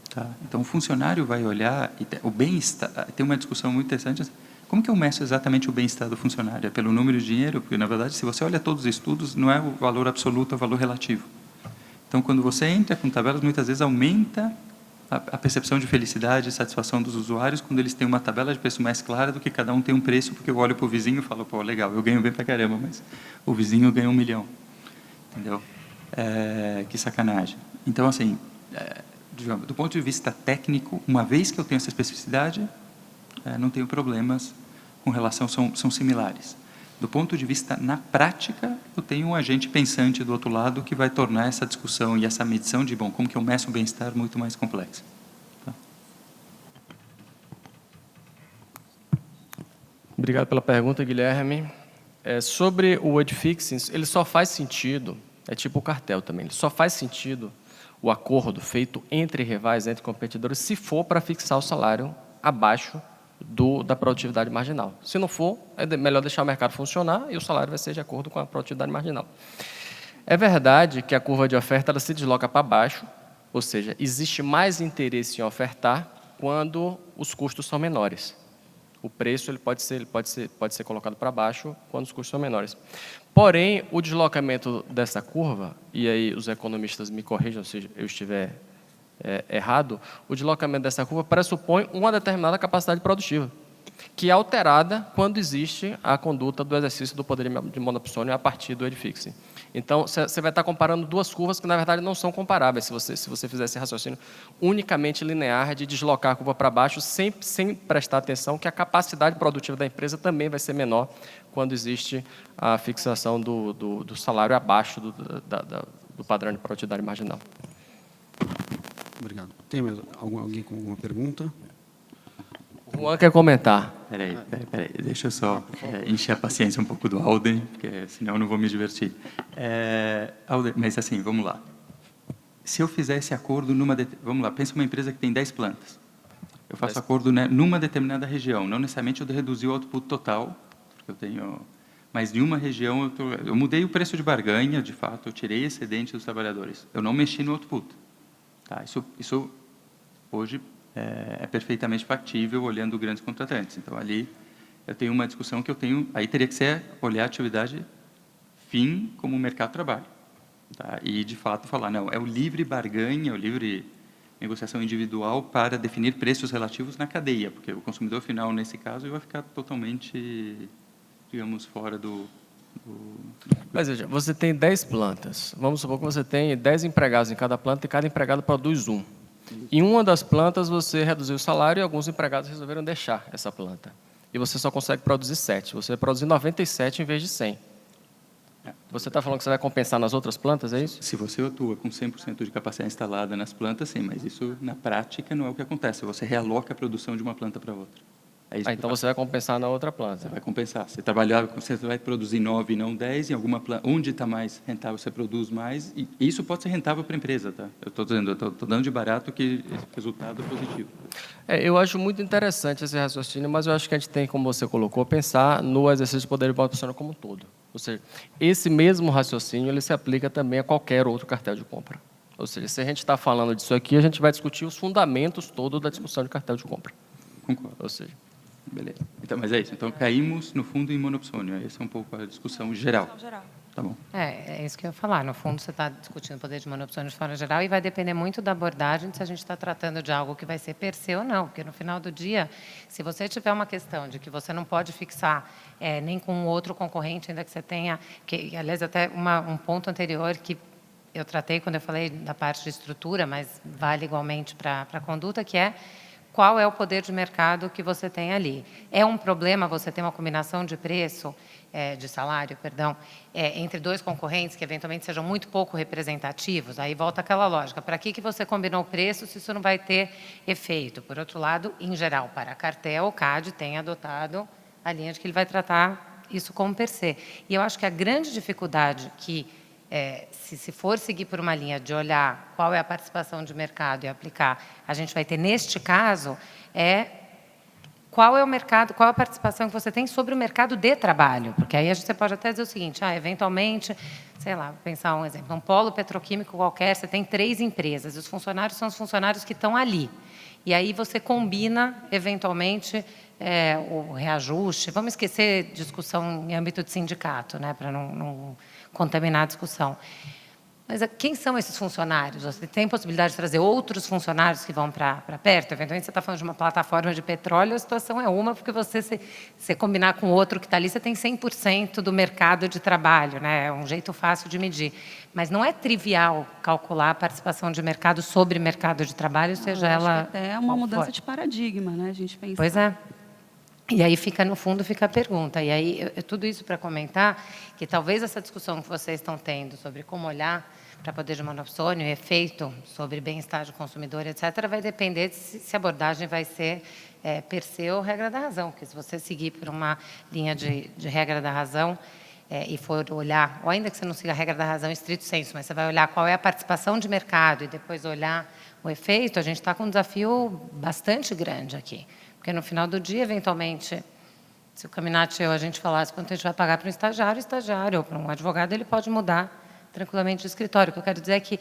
Tá? Então, o funcionário vai olhar, o bem-estar, tem uma discussão muito interessante, assim, como que eu meço exatamente o bem-estar do funcionário? É pelo número de dinheiro? Porque, na verdade, se você olha todos os estudos, não é o valor absoluto, é o valor relativo. Então, quando você entra com tabelas, muitas vezes aumenta a percepção de felicidade e satisfação dos usuários quando eles têm uma tabela de preço mais clara do que cada um tem um preço, porque eu olho para o vizinho e falo, pô, legal, eu ganho bem pra caramba, mas o vizinho ganha 1 milhão. Entendeu? Que sacanagem. Então, assim, do ponto de vista técnico, uma vez que eu tenho essa especificidade, não tenho problemas com relação, são similares. Do ponto de vista, na prática, eu tenho um agente pensante do outro lado que vai tornar essa discussão e essa medição de, como que eu meço o bem-estar muito mais complexa. Tá? Obrigado pela pergunta, Guilherme. Sobre o wage fixing, ele só faz sentido, é tipo o cartel também, ele só faz sentido o acordo feito entre rivais, entre competidores, se for para fixar o salário abaixo da produtividade marginal. Se não for, é melhor deixar o mercado funcionar e o salário vai ser de acordo com a produtividade marginal. É verdade que a curva de oferta ela se desloca para baixo, ou seja, existe mais interesse em ofertar quando os custos são menores. O preço ele pode ser colocado para baixo quando os custos são menores. Porém, o deslocamento dessa curva, e aí os economistas me corrijam se eu estiver errado, o deslocamento dessa curva pressupõe uma determinada capacidade produtiva, que é alterada quando existe a conduta do exercício do poder de monopsônio a partir do wage fixing. Então, você vai estar comparando duas curvas que, na verdade, não são comparáveis, se você fizer esse raciocínio unicamente linear de deslocar a curva para baixo, sem prestar atenção que a capacidade produtiva da empresa também vai ser menor quando existe a fixação do salário abaixo do padrão de produtividade marginal. Obrigado. Tem mais alguém com alguma pergunta? O Juan quer comentar. Peraí, deixa eu só encher a paciência um pouco do Alden, porque senão eu não vou me divertir. Alden, mas assim, vamos lá. Se eu fizer esse acordo vamos lá, pensa uma empresa que tem 10 plantas. Eu faço acordo, né, numa determinada região, não necessariamente eu reduzir o output total, porque eu tenho... Mas em uma região eu mudei o preço de barganha, de fato, eu tirei excedente dos trabalhadores. Eu não mexi no output. Tá, isso hoje é perfeitamente factível olhando grandes contratantes. Então, ali eu tenho uma discussão que aí teria que ser olhar a atividade fim como o mercado de trabalho. Tá? E, de fato, falar, não, é o livre barganha, o livre negociação individual para definir preços relativos na cadeia, porque o consumidor final, nesse caso, vai ficar totalmente, digamos, fora do... Mas veja, você tem 10 plantas. Vamos supor que você tem 10 empregados em cada planta e cada empregado produz 1. Em uma das plantas, você reduziu o salário e alguns empregados resolveram deixar essa planta. E você só consegue produzir 7. Você vai produzir 97 em vez de 100. Você está falando que você vai compensar nas outras plantas, é isso? Se você atua com 100% de capacidade instalada nas plantas, sim, mas isso, na prática, não é o que acontece. Você realoca a produção de uma planta para outra. Então você vai compensar na outra planta. Você vai compensar. Você vai produzir 9 e não 10, em alguma planta, onde está mais rentável, você produz mais, e isso pode ser rentável para a empresa, tá? Eu estou dando de barato que esse resultado é positivo. Eu acho muito interessante esse raciocínio, mas eu acho que a gente tem, como você colocou, pensar no exercício de poder de proporcional como um todo. Ou seja, esse mesmo raciocínio ele se aplica também a qualquer outro cartel de compra. Ou seja, se a gente está falando disso aqui, a gente vai discutir os fundamentos todos da discussão de cartel de compra. Concordo. Ou seja, beleza. Então, mas é isso. Então, caímos, no fundo, em monopsônio. Essa é um pouco a discussão geral. Tá bom. É isso que eu ia falar. No fundo, você está discutindo o poder de monopsônio de forma geral e vai depender muito da abordagem se a gente está tratando de algo que vai ser per se ou não. Porque, no final do dia, se você tiver uma questão de que você não pode fixar nem com outro concorrente, ainda que você tenha... aliás, até um ponto anterior que eu tratei quando eu falei da parte de estrutura, mas vale igualmente para a conduta, que é qual é o poder de mercado que você tem ali. É um problema você ter uma combinação de preço, de salário, perdão, entre dois concorrentes que eventualmente sejam muito pouco representativos? Aí volta aquela lógica. Para que você combinou o preço se isso não vai ter efeito? Por outro lado, em geral, para a cartel, o CAD tem adotado a linha de que ele vai tratar isso como per se. E eu acho que a grande dificuldade que se for seguir por uma linha de olhar qual é a participação de mercado e aplicar, a gente vai ter, neste caso, qual é o mercado, qual é a participação que você tem sobre o mercado de trabalho. Porque aí você pode até dizer o seguinte, eventualmente, sei lá, vou pensar um exemplo, um polo petroquímico qualquer, você tem 3 empresas, e os funcionários são os funcionários que estão ali. E aí você combina, eventualmente, o reajuste. Vamos esquecer discussão em âmbito de sindicato, né, para não contaminar a discussão. Mas quem são esses funcionários? Você tem possibilidade de trazer outros funcionários que vão para perto? Eventualmente, você está falando de uma plataforma de petróleo, a situação é uma, porque você combinar com outro que está ali, você tem 100% do mercado de trabalho, né? É um jeito fácil de medir. Mas não é trivial calcular a participação de mercado sobre mercado de trabalho, seja ela... É uma mudança de paradigma, né? A gente pensa... Pois é. E aí, no fundo, fica a pergunta. E aí, tudo isso para comentar que talvez essa discussão que vocês estão tendo sobre como olhar para poder de monopsônio, efeito sobre bem-estar do consumidor, etc., vai depender de se a abordagem vai ser per se ou regra da razão. Porque se você seguir por uma linha de regra da razão e for olhar, ou ainda que você não siga a regra da razão em estrito senso, mas você vai olhar qual é a participação de mercado e depois olhar o efeito, a gente está com um desafio bastante grande aqui. Porque, no final do dia, eventualmente, se o Caminati e eu, a gente falasse quanto a gente vai pagar para um estagiário ou para um advogado, ele pode mudar tranquilamente de escritório. O que eu quero dizer é que,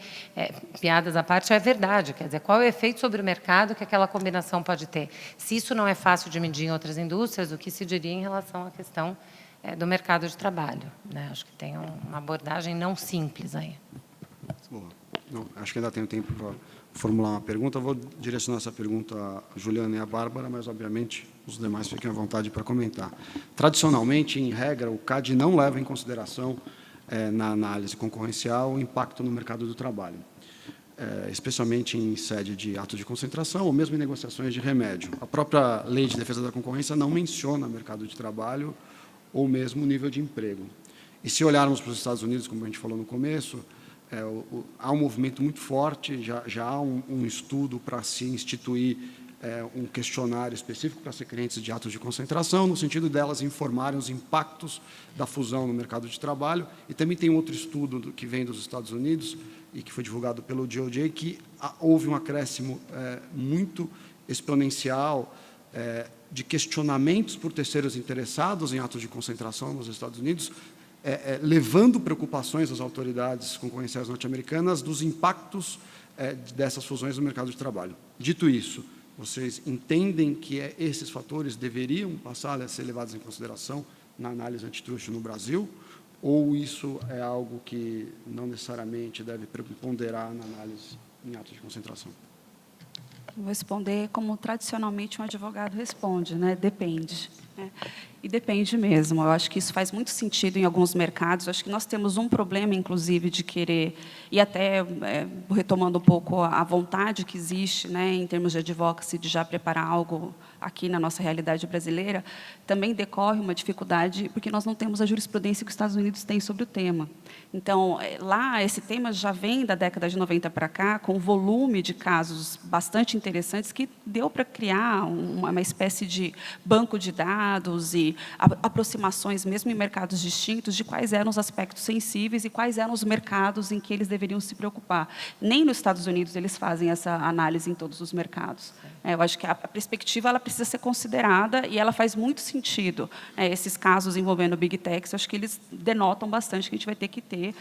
piadas à parte, é verdade. Quer dizer, qual é o efeito sobre o mercado que aquela combinação pode ter? Se isso não é fácil de medir em outras indústrias, o que se diria em relação à questão do mercado de trabalho, né? Acho que tem uma abordagem não simples aí. Boa. Não, acho que ainda tenho tempo para formular uma pergunta. Eu vou direcionar essa pergunta à Juliana e à Bárbara, mas, obviamente, os demais fiquem à vontade para comentar. Tradicionalmente, em regra, o CAD não leva em consideração na análise concorrencial o impacto no mercado do trabalho, especialmente em sede de ato de concentração ou mesmo em negociações de remédio. A própria Lei de Defesa da Concorrência não menciona mercado de trabalho ou mesmo o nível de emprego. E se olharmos para os Estados Unidos, como a gente falou no começo, há um movimento muito forte, já há um estudo para se instituir um questionário específico para requerentes de atos de concentração, no sentido delas informarem os impactos da fusão no mercado de trabalho. E também tem outro estudo que vem dos Estados Unidos e que foi divulgado pelo DOJ, que houve um acréscimo muito exponencial de questionamentos por terceiros interessados em atos de concentração nos Estados Unidos, levando preocupações às autoridades concorrenciais norte-americanas dos impactos dessas fusões no mercado de trabalho. Dito isso, vocês entendem que esses fatores deveriam passar a ser levados em consideração na análise antitruste no Brasil, ou isso é algo que não necessariamente deve preponderar na análise em atos de concentração? Vou responder como tradicionalmente um advogado responde, né? Depende. E depende mesmo. Eu acho que isso faz muito sentido em alguns mercados. Eu acho que nós temos um problema, inclusive, de querer, e até retomando um pouco a vontade que existe, né, em termos de advocacy, de já preparar algo aqui na nossa realidade brasileira, também decorre uma dificuldade, porque nós não temos a jurisprudência que os Estados Unidos têm sobre o tema. Então, lá, esse tema já vem da década de 90 para cá, com um volume de casos bastante interessantes, que deu para criar uma espécie de banco de dados e aproximações, mesmo em mercados distintos, de quais eram os aspectos sensíveis e quais eram os mercados em que eles deveriam se preocupar. Nem nos Estados Unidos eles fazem essa análise em todos os mercados. Eu acho que a perspectiva ela precisa ser considerada e ela faz muito sentido. Esses casos envolvendo Big Techs, acho que eles denotam bastante que a gente vai ter que ter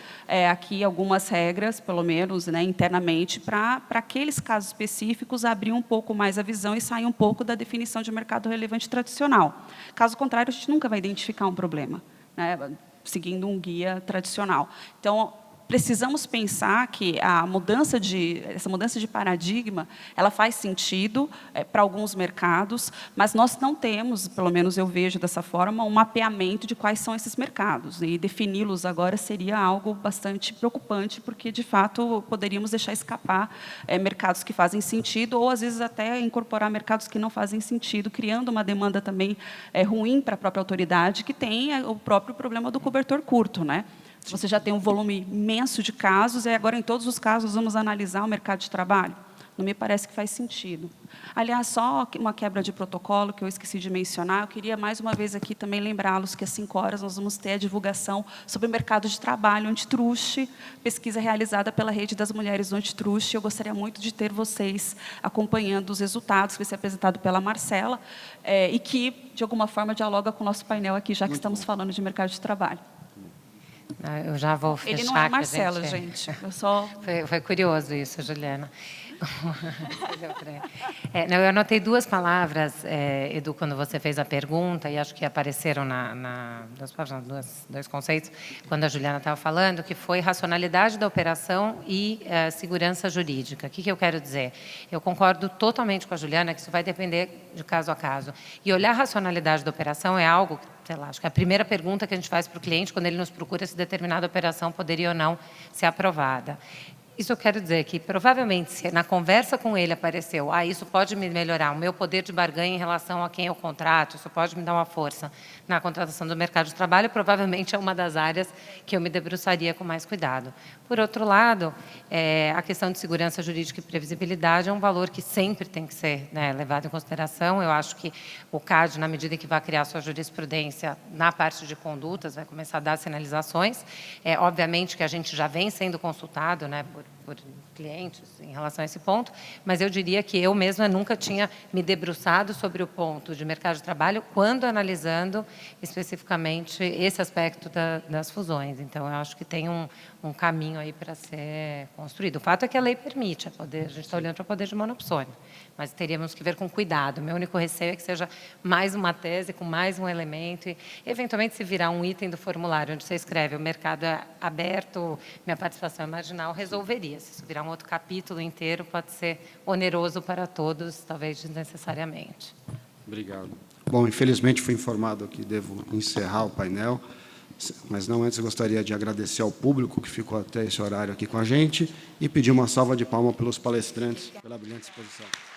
aqui algumas regras, pelo menos, né, internamente, para aqueles casos específicos abrir um pouco mais a visão e sair um pouco da definição de mercado relevante tradicional. Caso contrário, a gente nunca vai identificar um problema, né, seguindo um guia tradicional. Então, precisamos pensar que essa mudança de paradigma, ela faz sentido para alguns mercados, mas nós não temos, pelo menos eu vejo dessa forma, um mapeamento de quais são esses mercados. E defini-los agora seria algo bastante preocupante, porque, de fato, poderíamos deixar escapar mercados que fazem sentido, ou, às vezes, até incorporar mercados que não fazem sentido, criando uma demanda também ruim para a própria autoridade, que tem o próprio problema do cobertor curto, né? Você já tem um volume imenso de casos, e agora, em todos os casos, vamos analisar o mercado de trabalho? Não me parece que faz sentido. Aliás, só uma quebra de protocolo que eu esqueci de mencionar, eu queria, mais uma vez, aqui também lembrá-los que, às 5 horas, nós vamos ter a divulgação sobre o mercado de trabalho antitruste, pesquisa realizada pela Rede das Mulheres do Antitruste. Eu gostaria muito de ter vocês acompanhando os resultados, que vai ser apresentado pela Marcela, e que, de alguma forma, dialoga com o nosso painel aqui, já que estamos falando de mercado de trabalho. Eu já vou fechar. Ele não é Marcelo, gente. Eu só... Foi curioso isso, Juliana. Eu anotei 2 palavras, Edu, quando você fez a pergunta, e acho que apareceram dois conceitos, quando a Juliana estava falando, que foi racionalidade da operação e segurança jurídica. O que eu quero dizer? Eu concordo totalmente com a Juliana que isso vai depender de caso a caso. E olhar a racionalidade da operação é algo, sei lá, acho que é a primeira pergunta que a gente faz para o cliente quando ele nos procura se determinada operação poderia ou não ser aprovada. Isso eu quero dizer que, provavelmente, se na conversa com ele apareceu, isso pode me melhorar, o meu poder de barganha em relação a quem eu contrato, isso pode me dar uma força na contratação do mercado de trabalho, provavelmente é uma das áreas que eu me debruçaria com mais cuidado. Por outro lado, a questão de segurança jurídica e previsibilidade é um valor que sempre tem que ser, né, levado em consideração. Eu acho que o CAD, na medida em que vai criar sua jurisprudência na parte de condutas, vai começar a dar sinalizações. Obviamente que a gente já vem sendo consultado, né, por clientes em relação a esse ponto, mas eu diria que eu mesma nunca tinha me debruçado sobre o ponto de mercado de trabalho quando analisando especificamente esse aspecto das fusões. Então, eu acho que tem um caminho aí para ser construído. O fato é que a lei permite, a gente está olhando para o poder de monopsônio, mas teríamos que ver com cuidado. Meu único receio é que seja mais uma tese, com mais um elemento, e, eventualmente, se virar um item do formulário onde você escreve o mercado é aberto, minha participação é marginal, resolveria. Se isso virar um outro capítulo inteiro, pode ser oneroso para todos, talvez desnecessariamente. Obrigado. Bom, infelizmente fui informado que devo encerrar o painel. Mas não antes, gostaria de agradecer ao público que ficou até esse horário aqui com a gente e pedir uma salva de palmas pelos palestrantes pela brilhante exposição.